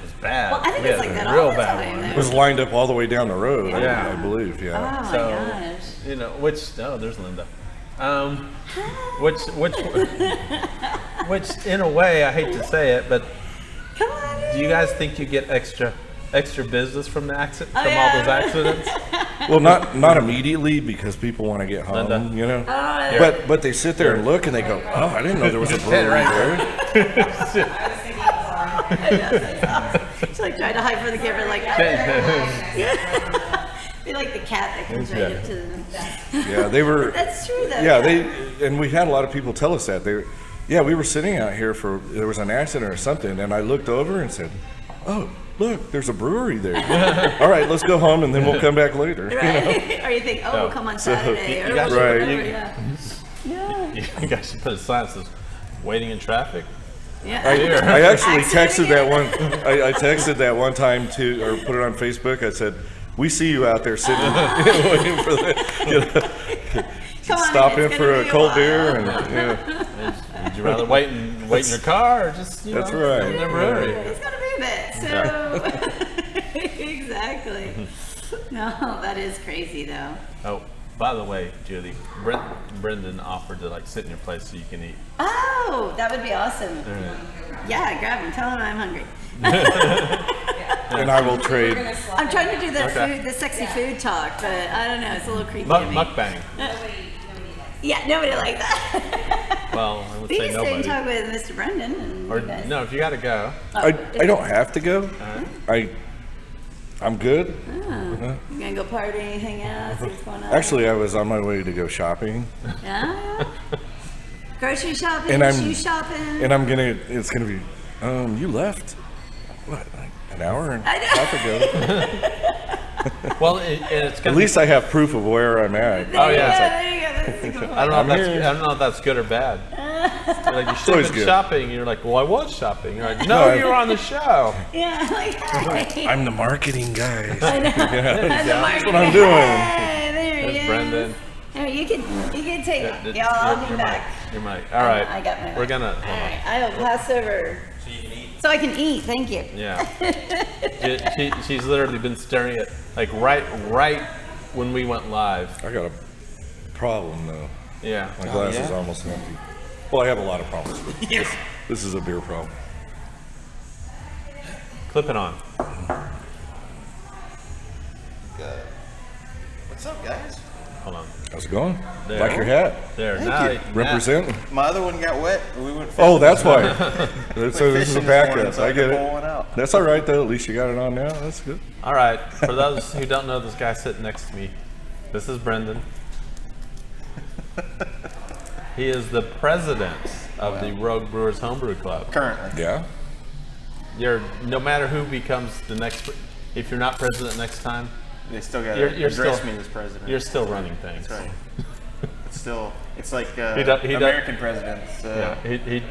was bad. Well, I think We it's had like a that real all the bad time. one. It was lined up all the way down the road. Yeah. I believe. Oh Yeah. my So, gosh! there's Linda. Which in a way, I hate to say it, but Come on! do you guys think you get extra business from the accident, Oh, from yeah. all those accidents? Well, not immediately because people want to get home, Linda. Oh, But they sit there and look and they go, oh, I didn't know there was a brewery right there. She's like trying to hide from the camera, like be like the cat that comes right up to them. Yeah, they were. That's true, though. Yeah, and we had a lot of people tell us that we were sitting out here there was an accident or something, and I looked over and said, oh, look, there's a brewery there. All right, let's go home and then we'll come back later. Right? Or you think, we'll come on Saturday or you guys- whatever, Right. yeah. You guys should put a sign that says "Waiting in traffic." Yeah. I actually Accident texted that one. I texted that one time or put it on Facebook. I said, "We see you out there sitting, waiting for the, Come on, stop it's in for gonna a be cold while. beer." And Would you rather wait in your car or just That's in right. the brewery? It's gonna move it. So No, that is crazy though. Oh, by the way, Judy, Brendan offered to like sit in your place so you can eat. Oh, that would be awesome. Yeah, grab him. Tell him I'm hungry. And I will trade. I'm trying to do the Okay. food, the sexy food talk, but I don't know. It's a little creepy to me. Mukbang. Yeah, nobody like that. Well, I would We say used to nobody. talk with Mr. Brendan. And Or you guys. no, if you gotta go. I don't have to go. I'm good. You gonna go party, hang out, see what's going on? Actually, I was on my way to go shopping, Yeah. Grocery shopping, And I'm- shoe shopping. and it's gonna be. You left. What? Like an hour and a I know. half ago. Well, and it's At gonna least I have proof of where I'm at. Oh, yeah. There you go. That's a good I don't know if I'm that's here. I don't know if that's good or bad. You're like you should always have been good. shopping. You're like, well, I was shopping. You're like, no, you were on the show. Yeah, like, hey. I'm the marketing guy. That's what I'm doing. Hey, there he There's is. Brendan. Here, you can take it. Your- Y'all, I'll be your back. mic. Your mic. All right. I got my mic. We're gonna. All Hold on. right, I will pass over. So I can eat. Thank you. Yeah. She's literally been staring at like right when we went live. I got a problem though. Yeah. My glass is almost empty. Well, I have a lot of problems. Yes. This is a beer problem. Clip it on. What's up, guys? Hold on. How's it going? There. Like your hat. There. Thank now, you. Represent. My other one got wet. We went fishing. Oh, that's why. So this is a fishing this morning, backup. so I get can pull one it. out. That's all right though. At least you got it on now. That's good. All right. For those who don't know this guy sitting next to me, this is Brendan. He is the president of the Rogue Brewers Homebrew Club. Currently. Yeah. You're no matter who becomes the next. If you're not president next time, They still got You're to address still- me as president. you're still running things. That's right. It's still, it's like He does- American presidents. Yeah.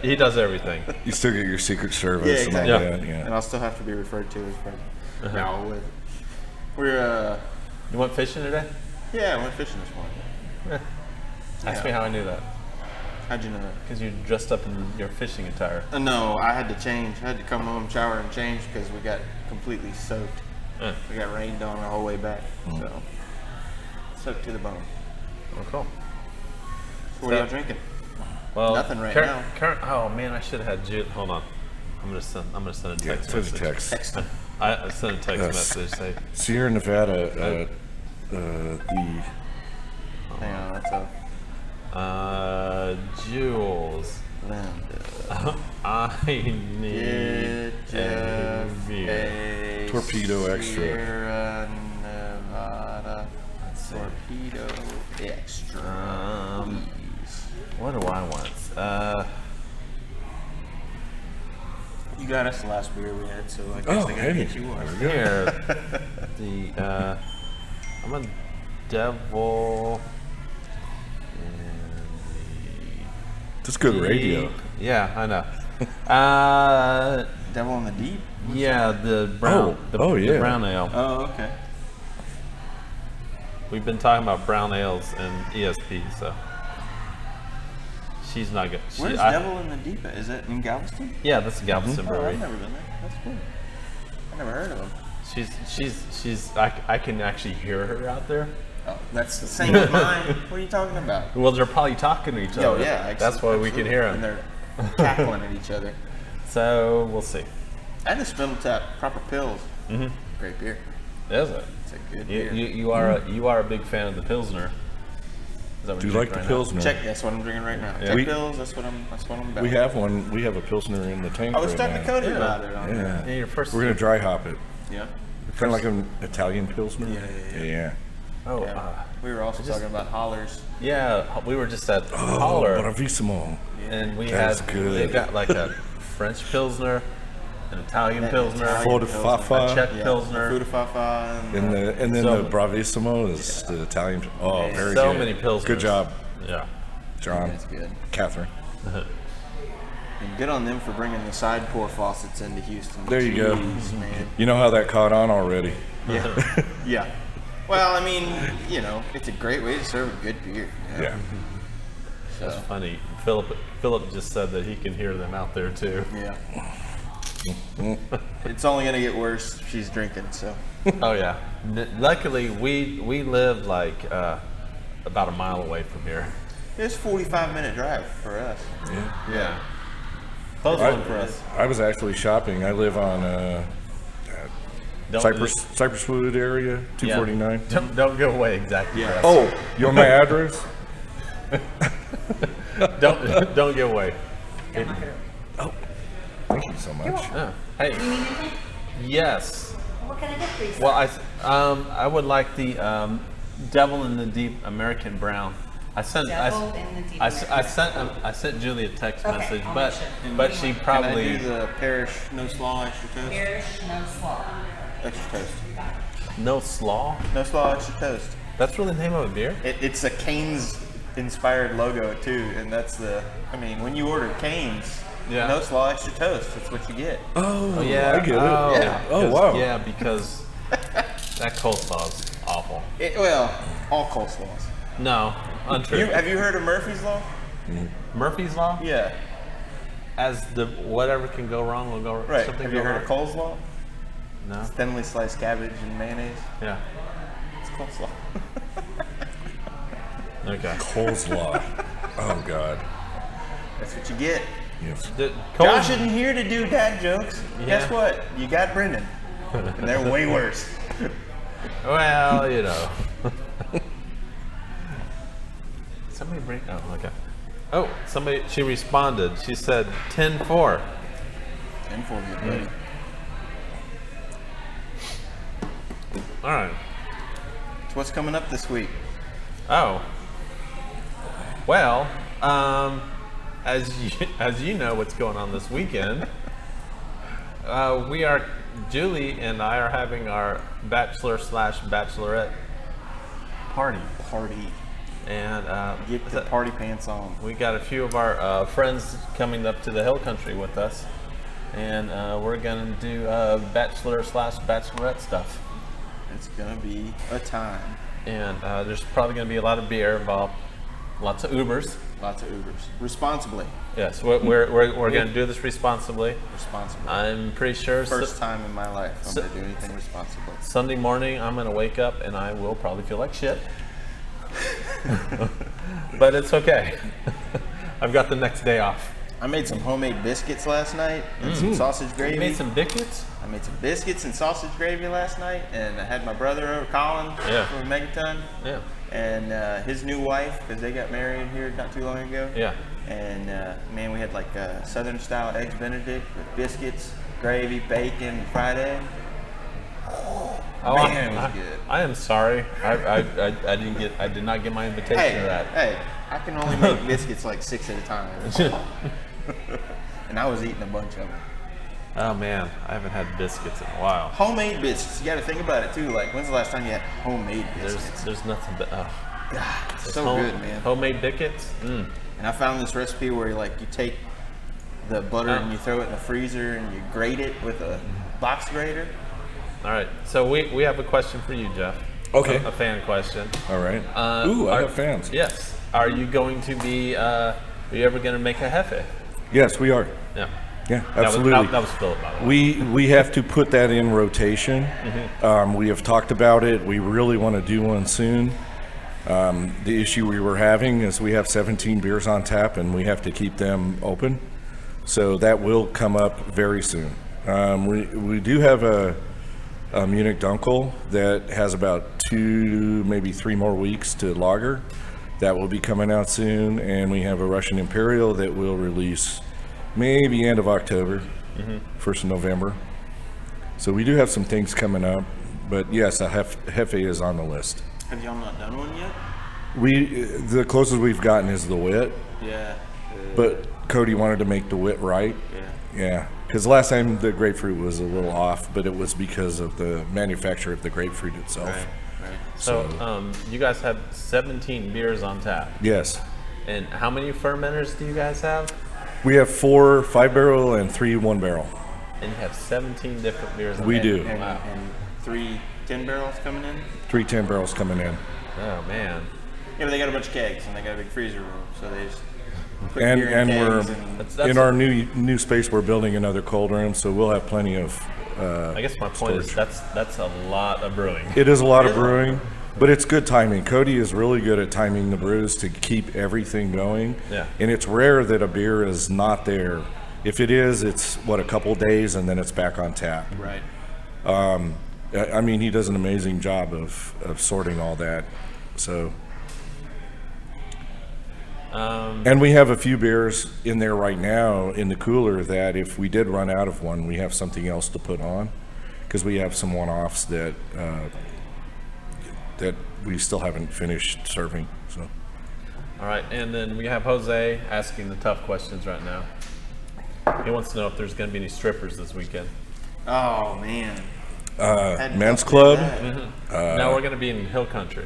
He does everything. You still get your Secret Service Yeah, and exactly. all Yeah. that. Yeah. And I'll still have to be referred to as president. No, we're, You went fishing today? yeah, I went fishing this morning. Ask me how I knew that. How'd you know that? Because you dressed up in your fishing attire. No, I had to change. I had to come home, shower, and change because we got completely soaked. We got rained on the whole way back. So, soaked to the bone. Oh, cool. So what are y'all drinking? Well, Nothing right now. Oh man, I should have had Jules. Hold on. I'm gonna send a Yeah. text Send a message. text. Text them. I sent a text Yes. message. Say, Sierra Nevada. The Hang on, that's a Jules, Linda. I need Get a Jeff beer. a Torpedo Extra. Sierra Nevada Torpedo Extra. Please. What do I want? You got us the last beer we had, so I guess Oh, they gotta hey. get you one. Here, I'm a devil. That's good radio. Yeah, I know. Devil in the Deep? Yeah, the brown. Oh, the yeah. brown ale. Oh, okay. We've been talking about brown ales and ESP, so she's not good. Where's Devil in the Deep at? Is that in Galveston? Yeah, that's Galveston Oh, Brewery. I've never been there. That's cool. I never heard of them. She's. I can actually hear her out there. Oh, that's the same as mine. What are you talking about? Well, they're probably talking to each Oh, other. yeah. That's why we can hear And them. they're cackling at each other. So we'll see. I had the Spindle Tap Proper Pills. Mm-hmm. Great beer. Is it? It's a good You, beer. you are a big fan of the Pilsner. Is that what Do you you're like the drinking right Pilsner? Check. That's what I'm drinking right now. Yeah. Check We- Pills. That's what I'm about. We have one. We have a Pilsner in the tank I was right talking now. to Cody Yeah. about it. On Yeah. now? Yeah, your first. We're gonna dry hop it. Yeah. Kind of like an Italian Pilsner. Yeah. Oh, Yeah. We were also talking about hollers. yeah. We were just at Oh, Holler, bravissimo. and we That's had good. they got like a French Pilsner, an Italian Pilsner, Italian Ford Pilsner. Fafa. a Czech Yeah. Pilsner. Fuda Fafa. And then So- the bravissimo is the Italian. Oh, very So good. many Pilsners. Good job, Yeah. John. That's good. Catherine. And good on them for bringing the side pour faucets into Houston. There you go. Jeez, man. You know how that caught on already. Yeah. Yeah. Well, I mean, you know, it's a great way to serve a good beer. Yeah. So, Funny. Philip just said that he can hear them out there too. yeah. It's only gonna get worse if she's drinking, so. Oh yeah. Luckily, we live like about a mile away from here. It's 45-minute drive for us. Yeah. Close one for us. I was actually shopping. I live on Cypress Wood area, 249. Don't go away exactly. Yeah. Oh, you want my address? Don't give away. Thank you so much. Oh, hey. You need anything? Yes. What can I get for you? Well, I would like the Devil in the Deep American Brown. I sent Julie a text Okay, message, I'll but make but she Can I probably do the Parish no slaw extra toast? Parish, no slaw. Extra toast. no slaw. No slaw extra toast. That's really the name of a beer. It's a Cane's inspired logo too, and that's when you order Cane's, Yeah. no slaw extra toast. That's what you get. Oh, Yeah. I get it. Oh, Yeah. Oh, wow. Yeah, because that coleslaw's awful. All coleslaws. No, untrue. Have you heard of Murphy's Law? Murphy's Law? Yeah. As the whatever can go wrong will go Right. something Have go you heard wrong? of Cole's Law? No. Thinly sliced cabbage and mayonnaise. Yeah. It's coleslaw. Okay. Coleslaw. Oh, God. That's what you get. Yes. Josh isn't here to do dad jokes. Yeah. Guess what? You got Brendan. And they're way worse. Well, you know. Somebody bring. Oh, okay. Oh, somebody. She responded. She said 10-4. 10-4, good buddy. All right. So what's coming up this week? Oh. Well, as you know, what's going on this weekend? Julie and I are having our bachelor/bachelorette party. And Get the party pants on. we got a few of our friends coming up to the hill country with us, and we're gonna do bachelor/bachelorette stuff. It's gonna be a time. And there's probably gonna be a lot of beer involved, lots of Ubers. Lots of Ubers. Responsibly. Yes, we're gonna do this responsibly. Responsibly. I'm pretty sure First time in my life I'm gonna do anything responsibly. Sunday morning I'm gonna wake up and I will probably feel like shit. But it's okay. I've got the next day off. I made some homemade biscuits last night and some sausage gravy. You made some biscuits? I made some biscuits and sausage gravy last night, and I had my brother over, Colin, Yeah. from Megaton, Yeah. and his new wife, because they got married here not too long ago. Yeah. And man, we had like Southern style eggs Benedict with biscuits, gravy, bacon, and fried egg. Oh, Man, it was good. I am sorry. I did not get my invitation to that. Hey, I can only make biscuits like 6 at a time. And I was eating a bunch of them. Oh man, I haven't had biscuits in a while. Homemade biscuits. You got to think about it too. Like, when's the last time you had homemade biscuits? There's nothing but So good, man. Homemade biscuits. Mm. And I found this recipe where you take the butter and you throw it in the freezer and you grate it with a box grater. All right. So we have a question for you, Jeff. Okay. A fan question. All right. Ooh, I have fans. Yes. Are you going to be? Are you ever going to make a jefe? Yes, we are. Yeah. Yeah, absolutely. That was Philip, by the way. We have to put that in rotation. We have talked about it. We really want to do one soon. The issue we were having is we have 17 beers on tap and we have to keep them open. So that will come up very soon. We do have a Munich Dunkel that has about 2, maybe 3 more weeks to lager. That will be coming out soon. And we have a Russian Imperial that will release maybe end of October, 1st of November. So we do have some things coming up, but yes, a Hefe is on the list. Have y'all not done one yet? The closest we've gotten is the wit, Yeah. but Cody wanted to make the wit right. Yeah, because last time the grapefruit was a little off, but it was because of the manufacture of the grapefruit itself. Right. So you guys have 17 beers on tap. Yes, And how many fermenters do you guys have? we have 4 5-barrel and 3 1-barrel. And you have 17 different beers on We tap. do. And 3 10 barrels coming in? 3 10-barrels coming in. Oh man. Yeah, but they got a bunch of kegs and they got a big freezer room, so they just Put And beer in we're kegs and- That's in our new space. We're building another cold room, so we'll have plenty of. I guess my point is that's a lot of brewing. It is a lot of brewing, but it's good timing. Cody is really good at timing the brews to keep everything going. Yeah. And it's rare that a beer is not there. If it is, it's a couple days and then it's back on tap. Right. I mean, he does an amazing job of sorting all that. So. And we have a few beers in there right now in the cooler that if we did run out of one, we have something else to put on, because we have some one-offs that we still haven't finished serving. So. All right, and then we have Jose asking the tough questions right now. He wants to know if there's going to be any strippers this weekend. Oh man. Men's club. No, we're going to be in Hill Country.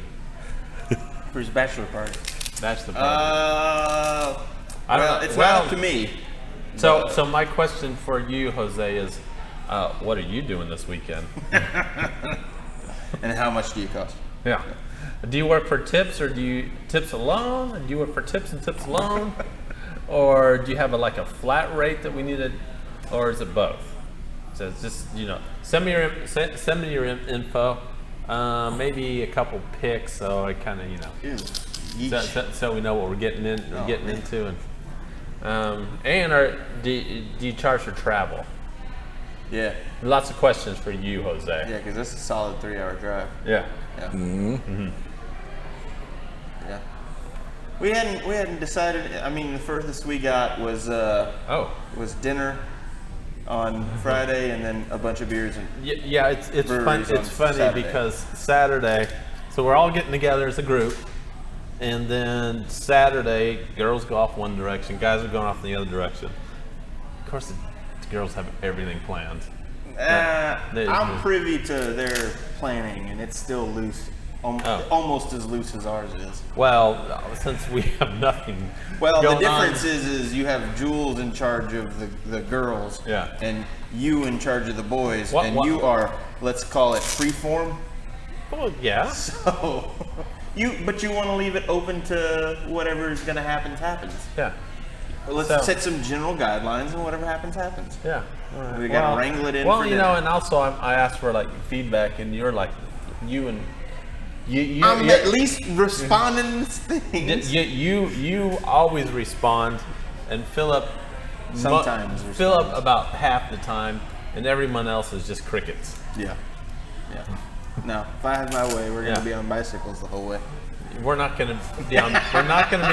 For his bachelor party. That's the problem. I don't Well, know. it's Well, not up to me. So my question for you, Jose, is what are you doing this weekend? And how much do you cost? Yeah. Do you work for tips, or do you tips alone? Do you work for tips and tips alone? Or do you have a flat rate that we need to, or is it both? So it's just, send me your info, maybe a couple pics, so I kind of, so we know what we're getting into, and do you charge for travel? Yeah. Lots of questions for you, Jose. Yeah, because that's a solid 3-hour drive. Yeah. Yeah. Yeah. We hadn't decided. I mean, the furthest we got was dinner on Friday, and then a bunch of beers. And Yeah, it's fun. breweries It's on funny Saturday. because Saturday, so we're all getting together as a group, and then Saturday, girls go off one direction, guys are going off in the other direction. Of course, the girls have everything planned. I'm privy to their planning, and it's still loose, almost as loose as ours is. Well, since we have nothing. Well, the going difference on, is you have Jules in charge of the girls, Yeah. and you in charge of the boys, What- and what- you are, let's call it freeform. Well, yeah. So, but you want to leave it open to whatever is going to happen happens. Yeah. Let's So- set some general guidelines, and whatever happens happens. Yeah. All right. We gotta wrangle it in Well, for you know, dinner. and also I asked for feedback, and you're you I'm at least responding to things. You always respond, and Philip Sometimes Philip responds. about half the time, and everyone else is just crickets. Yeah. No, if I had my way, we're Yeah. gonna be on bicycles the whole way. We're not gonna be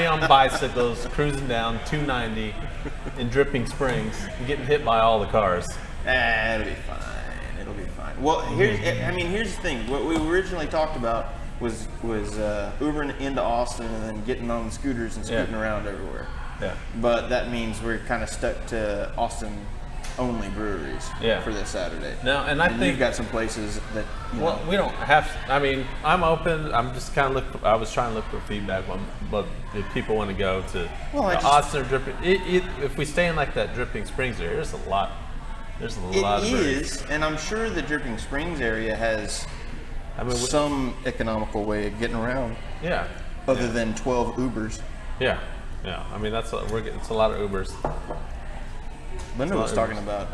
on bicycles cruising down 290 in Dripping Springs and getting hit by all the cars. It'll be fine. It'll be fine. Well, here's the thing. What we originally talked about was Ubering into Austin and then getting on scooters and scooting around everywhere. Yeah. But that means we're kind of stuck to Austin only breweries for this Saturday. No, and I think you've got some places that well, we don't have. I mean, I'm open. I'm just kind of I was trying to look for feedback, but if people want to go to Austin or Dripping, if we stay in that Dripping Springs area, there's a lot. There's a lot of breweries. and I'm sure the Dripping Springs area has some economical way of getting around. Yeah. Other than 12 Ubers. Yeah. I mean, it's a lot of Ubers. Linda was talking about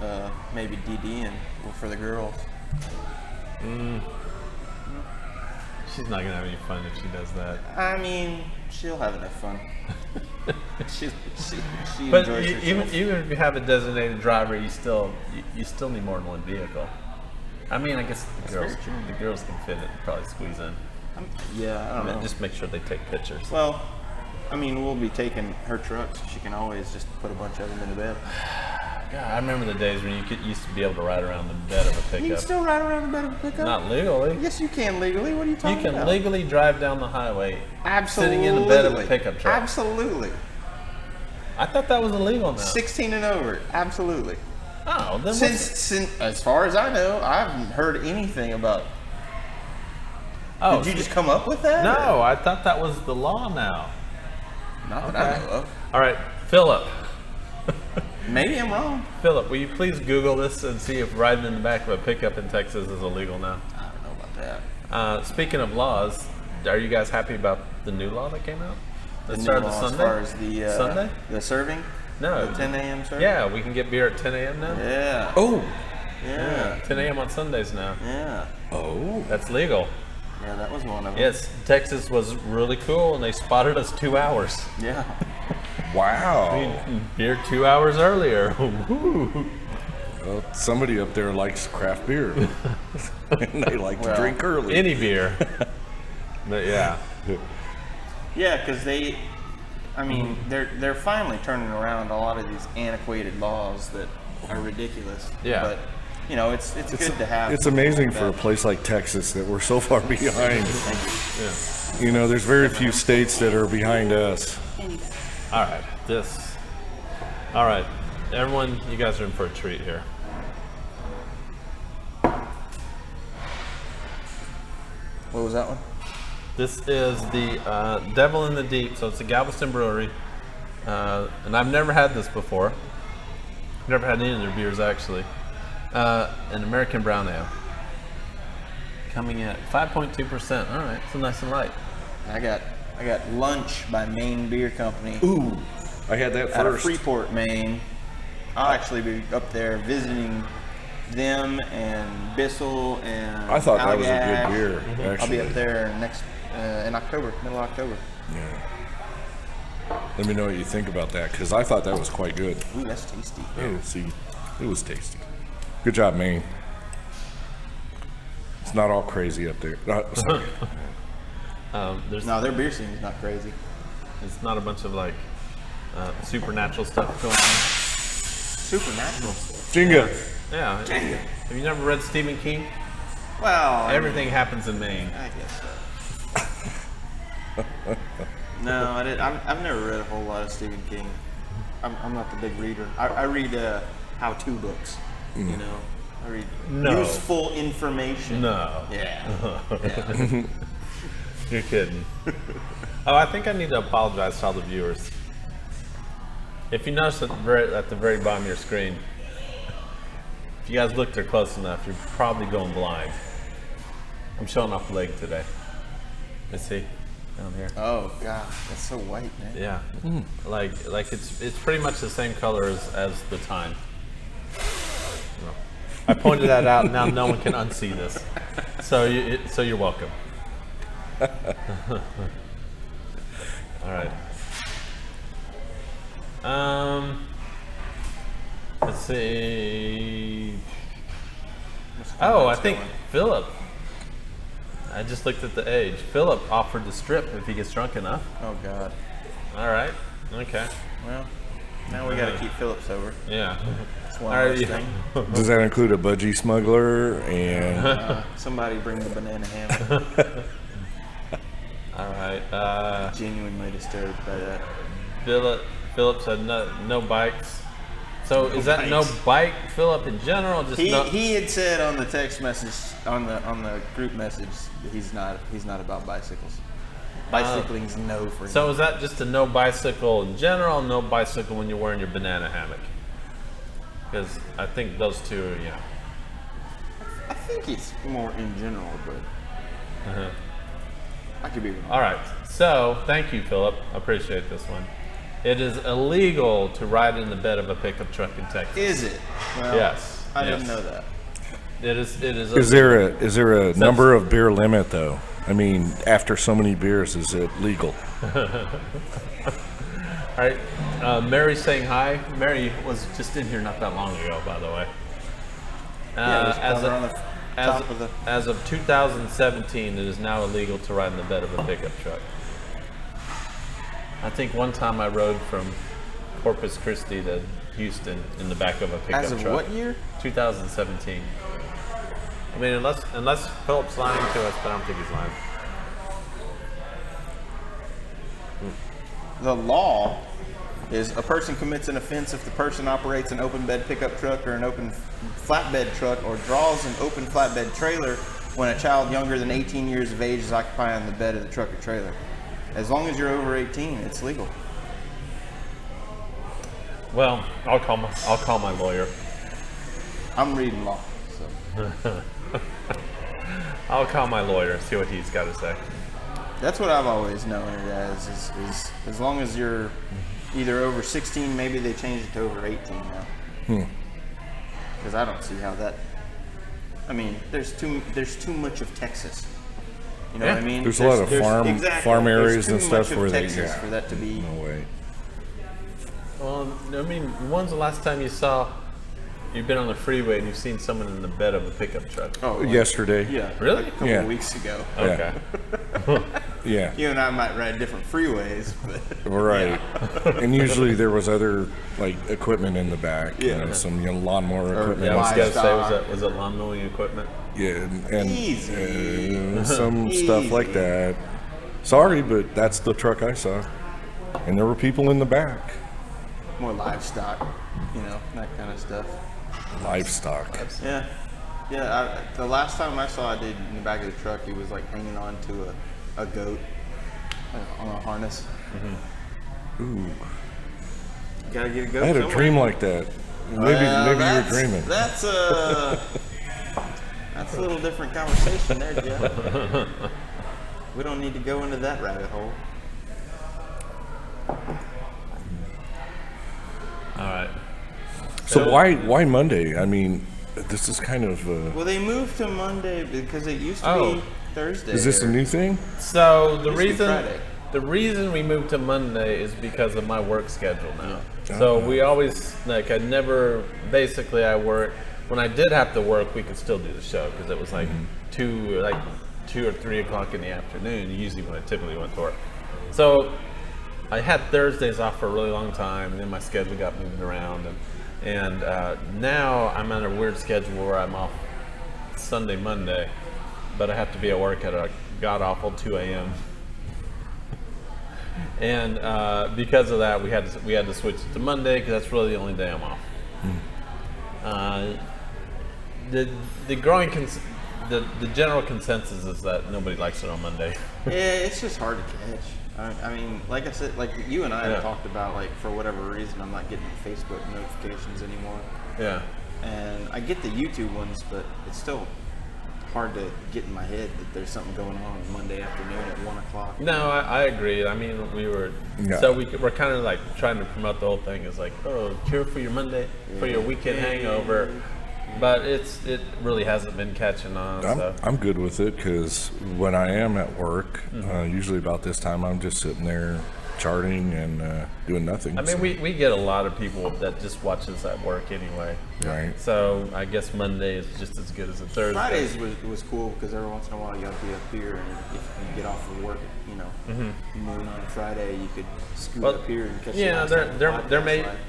maybe DDing for the girls. She's not gonna have any fun if she does that. I mean, she'll have enough fun. she But enjoys herself. even if you have a designated driver, you still need more than one vehicle. I mean, I guess the girls can fit it and probably squeeze in. I don't know. Just make sure they take pictures. Well, I mean, we'll be taking her truck, so she can always just put a bunch of them in the bed. God, I remember the days when you used to be able to ride around the bed of a pickup. You can still ride around the bed of a pickup? Not legally. Yes, you can legally. What are you talking You about? can legally drive down the highway Absolutely. sitting in the bed of a pickup truck. Absolutely. I thought that was illegal now. 16 and over. Absolutely. Oh, then Since as far as I know, I haven't heard anything about. Did you just come up with that? No, I thought that was the law now. Not that I know of. All right, Philip. Maybe I'm wrong. Philip, will you please Google this and see if riding in the back of a pickup in Texas is illegal now? I don't know about that. Speaking of laws, are you guys happy about the new law that came out? That new started law Sunday? as far as the Sunday? the serving. No. The 10 a.m. serving. Yeah, we can get beer at 10 a.m. now. Yeah. Oh. Yeah. 10 a.m. on Sundays now. Yeah. Oh. That's legal. Yeah, that was one of them. Yes, Texas was really cool, and they spotted us 2 hours. Yeah. Wow. Beer 2 hours earlier. Woo. Well, somebody up there likes craft beer. And they like to drink early. Any beer. But yeah. Yeah, because they're finally turning around a lot of these antiquated laws that are ridiculous. Yeah. But it's good to have. It's amazing that. for a place like Texas that we're so far behind. Thank you. Yeah. There's very few states that are behind us. All right. All right. Everyone, you guys are in for a treat here. What was that one? This is the Devil in the Deep. So it's a Galveston brewery. And I've never had this before. Never had any of their beers, actually. An American brown ale. Coming in at 5.2%. All right, so nice and light. I got Lunch by Maine Beer Company. Ooh, I had that Out of first. Freeport, Maine. I'll actually be up there visiting them and Thistle and I thought that was a Allagash. good beer, I'll actually. be up there in October, middle of October. Yeah. Let me know what you think about that, because I thought that was quite good. Ooh, that's tasty. Oh, see, it was tasty. Good job, Maine. It's not all crazy up there. Sorry. There's No, their beer scene is not crazy. It's not a bunch of like supernatural stuff going on. Supernatural stuff. Jenga. Yeah. Have you never read Stephen King? Well, Everything happens in Maine. I guess so. No, I didn't. I've never read a whole lot of Stephen King. I'm not the big reader. I read how-to books. I read useful information. No. Yeah. You're kidding. Oh, I think I need to apologize to all the viewers. If you notice at the very bottom of your screen, if you guys look there close enough, you're probably going blind. I'm showing off the leg today. Let's see, down here. Oh God, that's so white, man. Yeah, like it's pretty much the same color as the time. I pointed that out. Now no one can unsee this. So you're welcome. All right. Let's see. Oh, I think Philip. I just looked at the age. Philip offered to strip if he gets drunk enough. Oh God. All right. Okay. Well, now we got to keep Philip sober. Yeah. That's one All less right. thing. Does that include a budgie smuggler and Somebody bring the banana hammock. All right. Genuinely disturbed by that. Philip said no bikes. So is that no bike, Philip, in general? Just He had said on the text message on the group message that he's not about bicycles. Bicycling's no for him. So is that just a no bicycle in general? No bicycle when you're wearing your banana hammock? Because I think those two are, I think it's more in general, but I could be wrong. All right. So thank you, Philip. I appreciate this one. It is illegal to ride in the bed of a pickup truck in Texas. Is it? Well, Yes. I Yes. didn't know that. It is. is there a number of beer limit though? I mean, after so many beers, is it legal? All right. Mary's saying hi. Mary was just in here not that long ago, by the way. As of 2017, it is now illegal to ride in the bed of a pickup truck. I think one time I rode from Corpus Christi to Houston in the back of a pickup As of truck. what year? 2017. I mean, unless Philip's lying to us, but I don't think he's lying. The law is a person commits an offense if the person operates an open bed pickup truck or an open flatbed truck or draws an open flatbed trailer when a child younger than 18 years of age is occupying the bed of the truck or trailer. As long as you're over 18, it's legal. Well, I'll call my lawyer. I'm reading law, so. I'll call my lawyer and see what he's got to say. That's what I've always known it as. Is as long as you're either over 16, maybe they changed it to over 18 now. Because I don't see how that. I mean, there's too much of Texas. You know what I mean? There's a lot of farm areas and stuff where they Texas for that to be. No way. Well, I mean, when's the last time you've been on the freeway and you've seen someone in the bed of a pickup truck? Oh, Yesterday. Yeah. Really? A couple Yeah. of weeks ago. Okay. Yeah. You and I might ride different freeways, but Right. And usually there was other like equipment in the back. You know, some lawnmower equipment. Yeah, I was gonna say, Livestock. was it lawn mowing equipment? Yeah, and Easy. some stuff like Easy. that. Sorry, but that's the truck I saw, and there were people in the back. more livestock, that kind of stuff. Livestock. Yeah. Yeah, the last time I saw a dude in the back of the truck, he was like hanging on to a goat on a harness. Ooh, Gotta get a goat I had a somewhere. dream like that. Maybe you were dreaming. That's a little different conversation there, Jeff. We don't need to go into that rabbit hole. All right. So why Monday? I mean, this is kind of. Well, they moved to Monday because it used to Oh. be Thursday. Is this a new thing? So Used to be Friday. the reason we moved to Monday is because of my work schedule now. So we always I work when I did have to work. We could still do the show because it was like 2 or 3 o'clock in the afternoon. Usually when I typically went to work. So I had Thursdays off for a really long time, and then my schedule got moved around, and now I'm on a weird schedule where I'm off Sunday, Monday, but I have to be at work at a god awful 2 a.m. And because of that, we had to switch it to Monday because that's really the only day I'm off. The general consensus is that nobody likes it on Monday. Yeah, it's just hard to catch. I mean, like I said, like you and I have talked about, like for whatever reason, I'm not getting Facebook notifications anymore. Yeah. And I get the YouTube ones, but it's still hard to get in my head that there's something going on Monday afternoon at 1 o'clock. No, I agree. I mean, we're kind of like trying to promote the whole thing as like, oh, cure for your Monday, for your weekend hangover. But it really hasn't been catching on. I'm good with it because when I am at work, usually about this time, I'm just sitting there charting and doing nothing. I mean, we get a lot of people that just watch us at work anyway. Right. So I guess Monday is just as good as a Thursday. Fridays was cool because every once in a while you have to be up here, and if you get off of work, noon on Friday, you could scoot up here and catch. Yeah, the last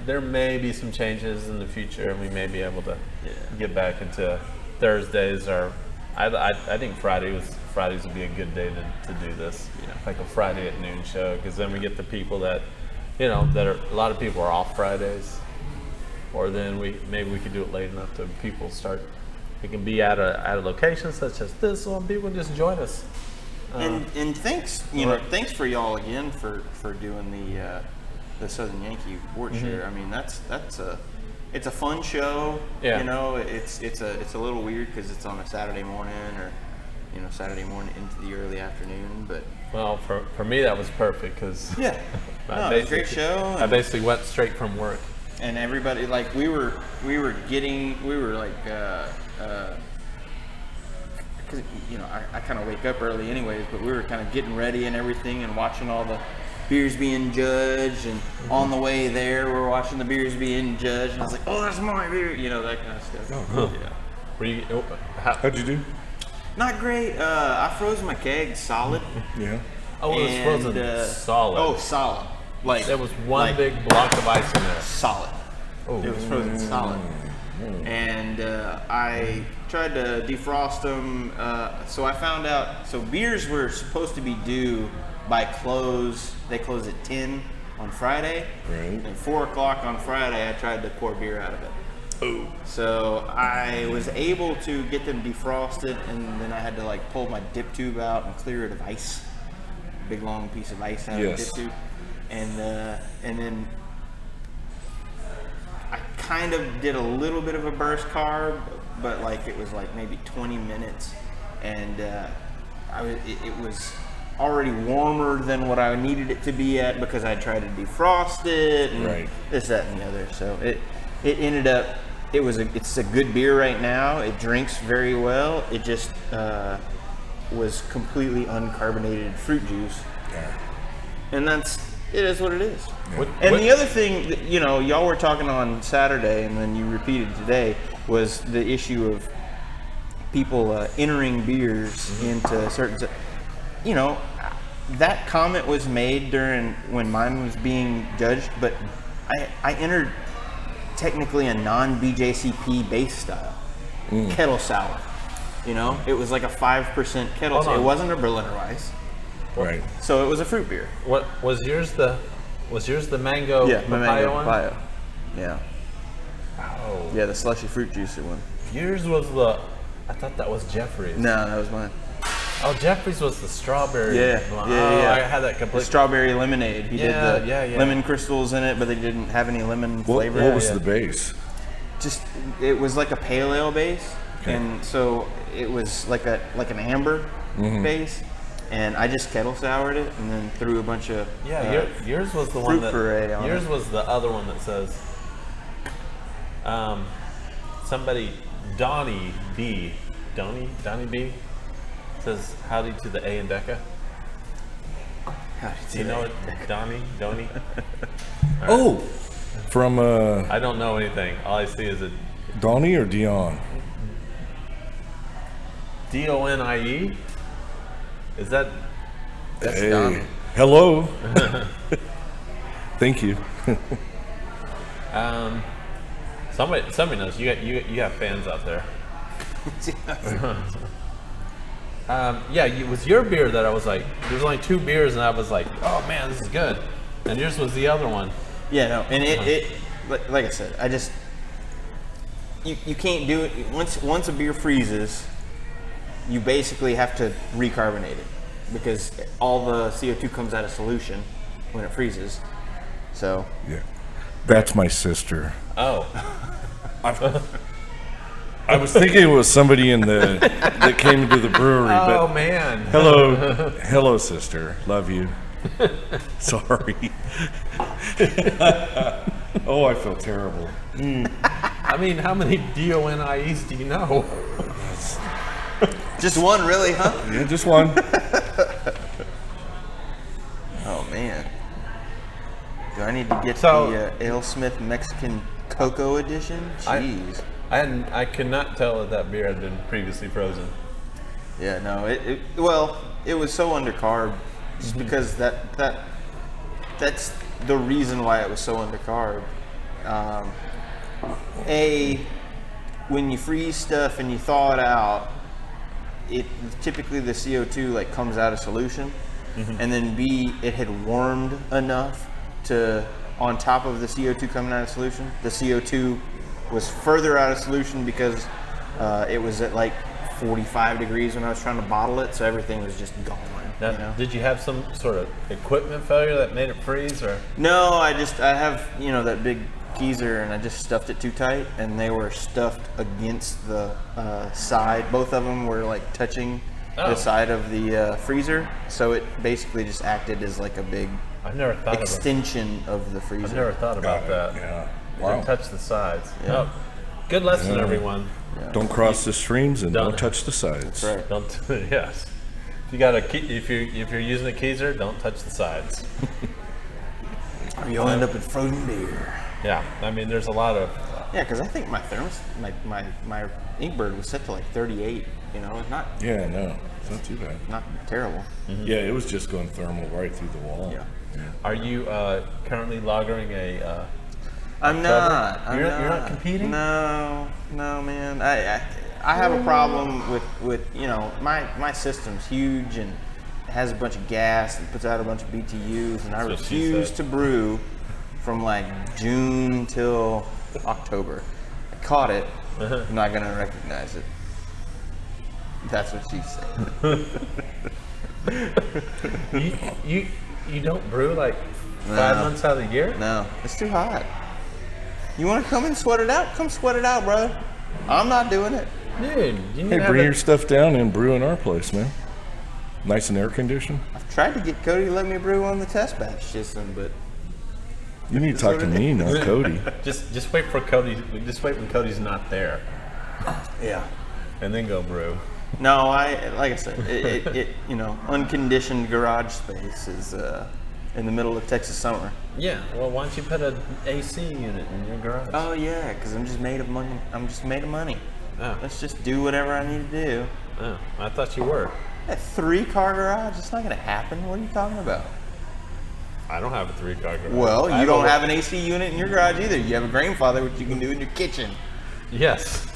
there may be some changes in the future, and we may be able to get back into Thursdays, or I think Fridays would be a good day to do this, like a Friday at noon show, because then we get the people that, a lot of people are off Fridays, or then maybe we could do it late enough to people we can be at a location such as this, and people just join us. And thanks, thanks for y'all again for doing the Southern Yankee Wart Share. I mean, it's a fun show. Yeah. It's a little weird because it's on a Saturday morning or Saturday morning into the early afternoon. But Well, for me that was perfect because it's a great show. I basically went straight from work. And everybody, like, we were like, cause, I kind of wake up early anyways, but we were kind of getting ready and everything and watching all the beers being judged, and on the way there, we're watching the beers being judged, and I was like, oh, that's my beer, that kind of stuff. Oh, cool. Yeah. Were you, How'd you do? Not great. I froze my keg solid. Yeah. Oh, it was frozen solid. Oh, solid. Like There was one big block of ice in there. solid. Oh. It was frozen solid. And I tried to defrost them. So I found out, so beers were supposed to be due by close. They close at 10 on Friday. Right. And 4 o'clock on Friday, I tried to pour beer out of it. Oh. So I was able to get them defrosted, and then I had to like pull my dip tube out and clear it of ice. Big long piece of ice out of the dip tube. And then I kind of did a little bit of a burst carb, but like it was like maybe 20 minutes, and it already warmer than what I needed it to be at because I tried to defrost it and Right. this, that, and the other. So it ended up, it's a good beer right now. It drinks very well. It just was completely uncarbonated fruit juice. Yeah. And it is what it is. What- And what- the other thing, that, y'all were talking on Saturday, and then you repeated today, was the issue of people entering beers into certain. That comment was made when mine was being judged, but I entered technically a non-BJCP base style kettle sour. It was like a 5% kettle. Hold sour. It on. wasn't a Berliner Weiss, Right. so it was a fruit beer. What was yours? The mango Yeah, papaya mango one? papaya. Yeah. Oh, Yeah, the slushy fruit juicer one. yours was I thought that was Jeffrey's. No, that was mine. Oh, Jeffrey's was the strawberry. Yeah, one. yeah, Oh, yeah. I had that The complete. strawberry lemonade. He Yeah, did the yeah. lemon crystals in it, but they didn't have any lemon flavor. What was yeah. the base? Just it was like a pale ale base, Okay. and so it was like an amber base, and I just kettle soured it and then threw a bunch of Yours was the one fruit that. puree on Yours it. was the other one that says. Somebody, Donnie B, says howdy to the A and Deca. Do you know it, Donnie? Oh, from I don't know anything. All I see is a Donnie or Dion? DONIE. Is that? That's Hey, Donnie. hello. Thank you. Somebody knows. You have fans out there. It was your beer that I was like. There's only 2 beers, and I was like, oh man, this is good. And yours was the other one. Yeah, no, and like I said, I just you can't do it once a beer freezes. You basically have to recarbonate it because all the CO2 comes out of solution when it freezes. So Yeah, that's my sister. Oh, I was thinking it was somebody that came into the brewery, oh but man. hello, sister. Love you. Sorry. Oh, I feel terrible. I mean, how many DONIEs do you know? just one, really, huh? Yeah, just one. Oh man, do I need to get So- the AleSmith Mexican Cocoa Edition? Jeez. I could not tell that beer had been previously frozen. Yeah, no, it was so undercarb just because that's the reason why it was so undercarb. When you freeze stuff and you thaw it out, it typically the CO2 like comes out of solution, and then B, it had warmed enough to on top of the CO2 coming out of solution. The CO2 was further out of solution because it was at like 45 degrees when I was trying to bottle it, so everything was just gone. Now, did you have some sort of equipment failure that made it freeze, or? No, I have that big keezer, and I just stuffed it too tight, and they were stuffed against the side. Both of them were like touching the side of the freezer, so it basically just acted as like a big I've never thought extension of the freezer. I've never thought about that. Yeah. You Wow. didn't touch the sides. Yeah. Oh, good lesson, Yeah. everyone. Don't cross the streams and Don't. don't touch the sides. That's right. Don't. Yes. If you got if you're using a keezer, don't touch the sides. Or you'll end up with frozen beer. Yeah. I mean, there's a lot of. Yeah, because I think my my Inkbird was set to like 38. It's not Yeah, no, it's not too bad. not terrible. Yeah, it was just going thermal right through the wall. Yeah. Are you currently lagering a? I'm not. You're not competing? No, man. I have a problem with my system's huge and it has a bunch of gas and puts out a bunch of BTUs, and I That's what she refuse said. to brew from like June till October. I caught it. I'm not gonna recognize it. That's what she said. You don't brew like 5 No. months out of the year? No, it's too hot. You want to come and sweat it out? Come sweat it out, brother. I'm not doing it. Dude, you need Hey, to have bring it- your stuff down and brew in our place, man. Nice and air conditioned. I've tried to get Cody to let me brew on the test batch system, but You need to talk to me, not Cody. Just wait for Cody. Just wait when Cody's not there, yeah. and then go brew. No, like I said, it unconditioned garage space is in the middle of Texas summer. Yeah. Well, why don't you put an AC unit in your garage? Oh yeah, because I'm just made of money. I'm just made of money. Oh. Let's just do whatever I need to do. Oh, I thought you were. A 3-car garage? It's not going to happen. What are you talking about? I don't have a 3-car garage. Well, I you don't a- have an AC unit in your garage either. You have a grandfather, which you can do in your kitchen. Yes,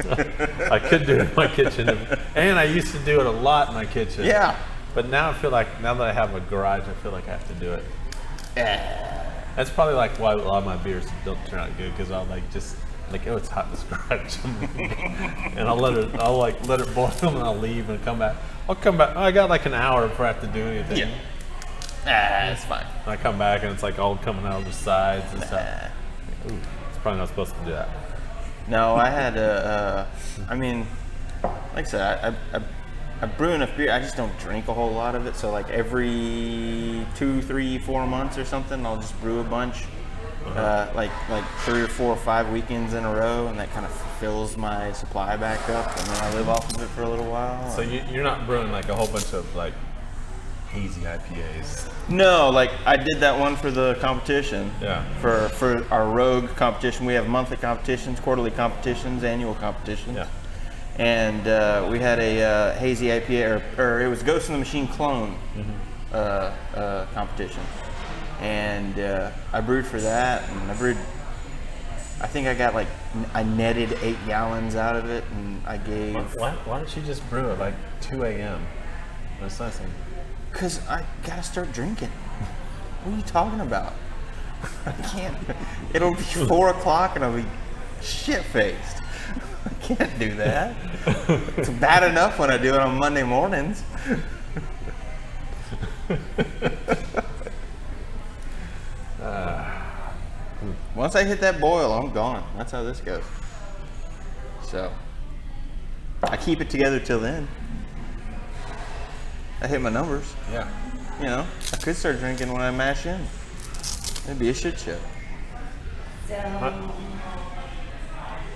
I could do it in my kitchen, and I used to do it a lot in my kitchen. Yeah. But now I feel like, now that I have a garage, I feel like I have to do it. That's probably like why a lot of my beers don't turn out good, because I'll oh, it's hot in this garage, and I'll let it boil, and I'll leave and come back. I'll come back. I got like an hour before I have to do anything. Yeah. It's fine. And I come back and it's like all coming out of the sides and stuff. Ooh, it's probably not supposed to do that. No, I had I mean, like I said, I brew enough beer. I just don't drink a whole lot of it. So like every 2, 3, 4 months or something, I'll just brew a bunch. Like 3 or 4 or 5 weekends in a row, and that kind of fills my supply back up, and then I live off of it for a little while. So you're not brewing like a whole bunch of like hazy IPAs. No, like I did that one for the competition. Yeah. For our Rogue competition, we have monthly competitions, quarterly competitions, annual competitions. Yeah. And we had a hazy IPA, or it was Ghost in the Machine clone competition. And I brewed for that, and I think I got I netted 8 gallons out of it, and I gave. Why don't you just brew it like 2 a.m.? That's nice. Because I gotta start drinking. What are you talking about? I can't. It'll be 4 o'clock and I'll be shit-faced. I can't do that. It's bad enough when I do it on Monday mornings. Once I hit that boil, I'm gone. That's how this goes. So, I keep it together till then. I hit my numbers. Yeah. You know, I could start drinking when I mash in. It'd be a shit show. So,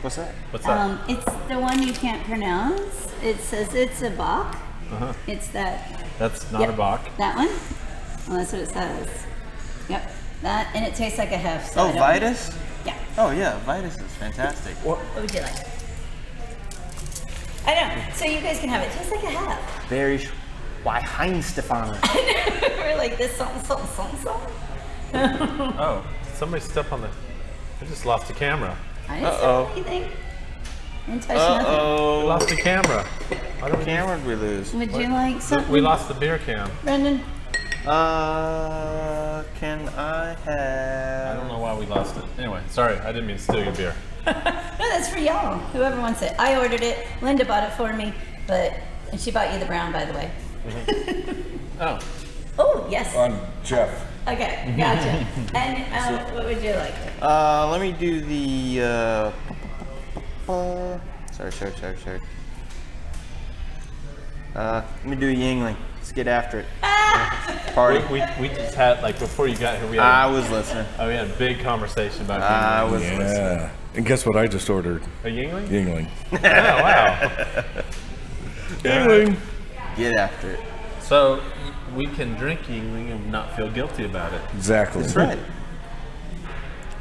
What's that? What's that? it's the one you can't pronounce. It says it's a Bach. Uh-huh. It's that. That's not Yep, a Bach. That one? Well, that's what it says. Yep. That, and it tastes like a hef. So Oh, I don't- Vitus? Yeah. Oh yeah, Vitus is fantastic. What would you like? I know. So you guys can have it. It tastes like a hef. Very Stefan. We're like this song. Oh, somebody stepped on the. I just lost the camera. I didn't Uh-oh. say anything. Didn't touch nothing. We Oh, lost the camera. Why don't what we camera did we lose? Would you like something? We lost the beer can. Brendan? Can I have? I don't know why we lost it. Anyway, sorry, I didn't mean to steal your beer. No, that's for y'all. Whoever wants it. I ordered it. Linda bought it for me, and she bought you the brown, by the way. Oh, Oh, yes. On Jeff. Okay, gotcha. And what would you like? Let me do the. Sorry. Let me do Yingling. Let's get after it. Party. we just had like before you got here. We I had was listening. we had a big conversation about I Yingling. was listening. Yeah. And guess what I just ordered? A Yingling? Yingling. Oh wow. Yingling. Get after it. So we can drink Yingling and not feel guilty about it. Exactly. That's right.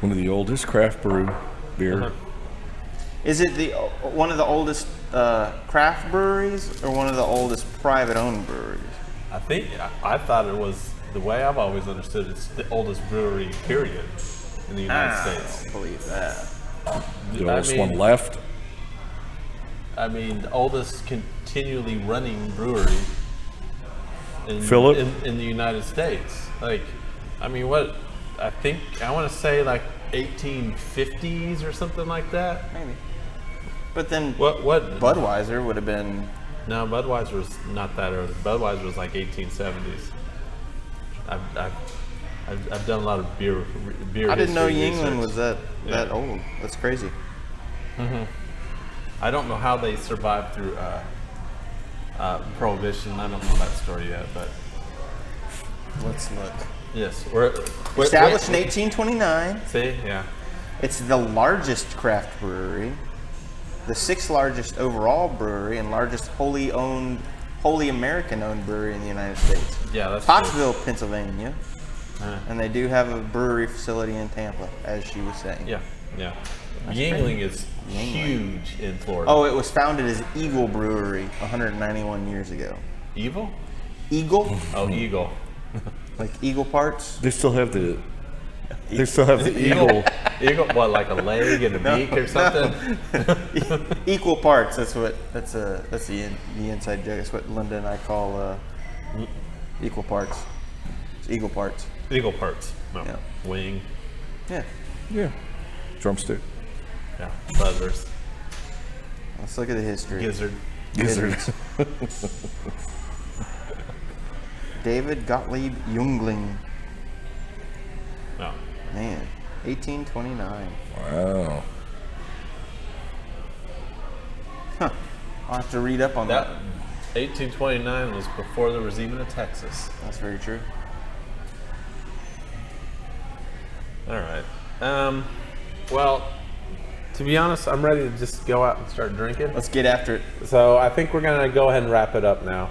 One of the oldest craft brew beer. Uh-huh. Is it one of the oldest craft breweries or one of the oldest private-owned breweries? I thought it was the way I've always understood it's the oldest brewery period in the United I States. don't believe that. The oldest one left. I mean, the oldest continually running brewery in Philip? in the United States. Like, I mean, what? I want to say like 1850s or something like that. Maybe. But then What? Budweiser would have been. No, Budweiser was not that early. Budweiser was like 1870s. I've done a lot of beer. I didn't know history Yingling research. was that Yeah. old. That's crazy. I don't know how they survived through Prohibition. I don't know that story yet, but Let's look. Yes, we're Established in 1829. See, yeah. It's the largest craft brewery, the 6th largest overall brewery, and largest wholly American-owned brewery in the United States. Yeah, that's true. Pottsville, Pennsylvania. And they do have a brewery facility in Tampa, as she was saying. Yeah, yeah. Yingling is huge in Florida. Oh, it was founded as Eagle Brewery 191 years ago. Evil? Eagle? Oh, Eagle. Like Eagle parts? They still have the. They still have the eagle. Eagle, what, like a leg and a beak or something? Equal parts. That's the inside joke. That's what Linda and I call equal parts. It's eagle parts. Eagle parts. No. Yeah. Wing. Yeah. Yeah. Drumstick. Yeah. Buzzers. Let's look at the history. Gizzard. Gizzards. David Gottlieb Jungling. No. Man, 1829. Wow. Huh. I'll have to read up on that. 1829 was before there was even a Texas. That's very true. All right. Well, to be honest, I'm ready to just go out and start drinking. Let's get after it. So I think we're going to go ahead and wrap it up now.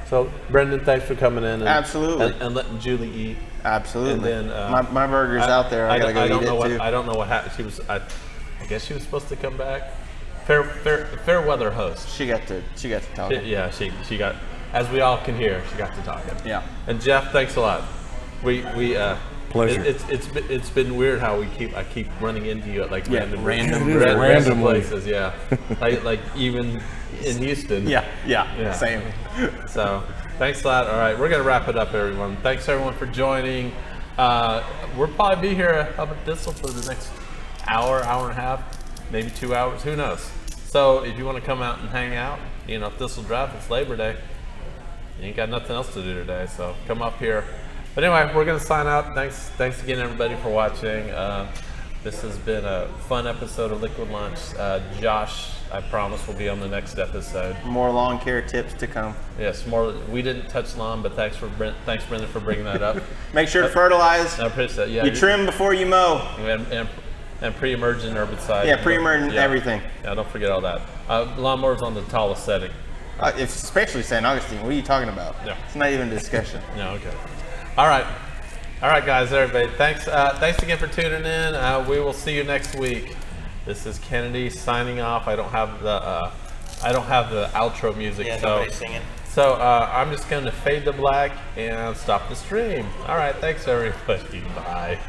So, Brendan, thanks for coming in. Absolutely. And letting Julie eat. Absolutely. And then, my burger's out there. I gotta go eat it too. I don't know what happened. I guess she was supposed to come back. Fair weather host. She got to talk. Yeah, she got, as we all can hear, she got to talking. Yeah. And Jeff, thanks a lot. We Pleasure. It's been weird how I keep running into you at like random randomly. places. Yeah. like even in Houston. Yeah. Same. So thanks a lot. All right, we're gonna wrap it up, everyone. Thanks everyone for joining. We'll probably be here up at Thistle for the next hour and a half, maybe 2 hours. Who knows? So if you want to come out and hang out, Thistle Draft, it's Labor Day. You ain't got nothing else to do today, so come up here. But anyway, we're gonna sign out. Thanks again, everybody, for watching. This has been a fun episode of Liquid Lunch. Josh, I promise, will be on the next episode. More lawn care tips to come. Yes, more. We didn't touch lawn, but thanks Brendan, for bringing that up. Make sure to fertilize. I appreciate that. Yeah, you trim before you mow. And pre-emergent herbicide. Yeah, pre-emergent everything. Yeah, don't forget all that. Lawnmower's on the tallest setting. Especially St. Augustine. What are you talking about? Yeah. It's not even a discussion. No, okay. All right, guys, everybody. Thanks again for tuning in. We will see you next week. This is Kennedy signing off. I don't have the outro music. Yeah, so nobody's singing. So I'm just going to fade to black and stop the stream. All right, thanks everybody. Bye.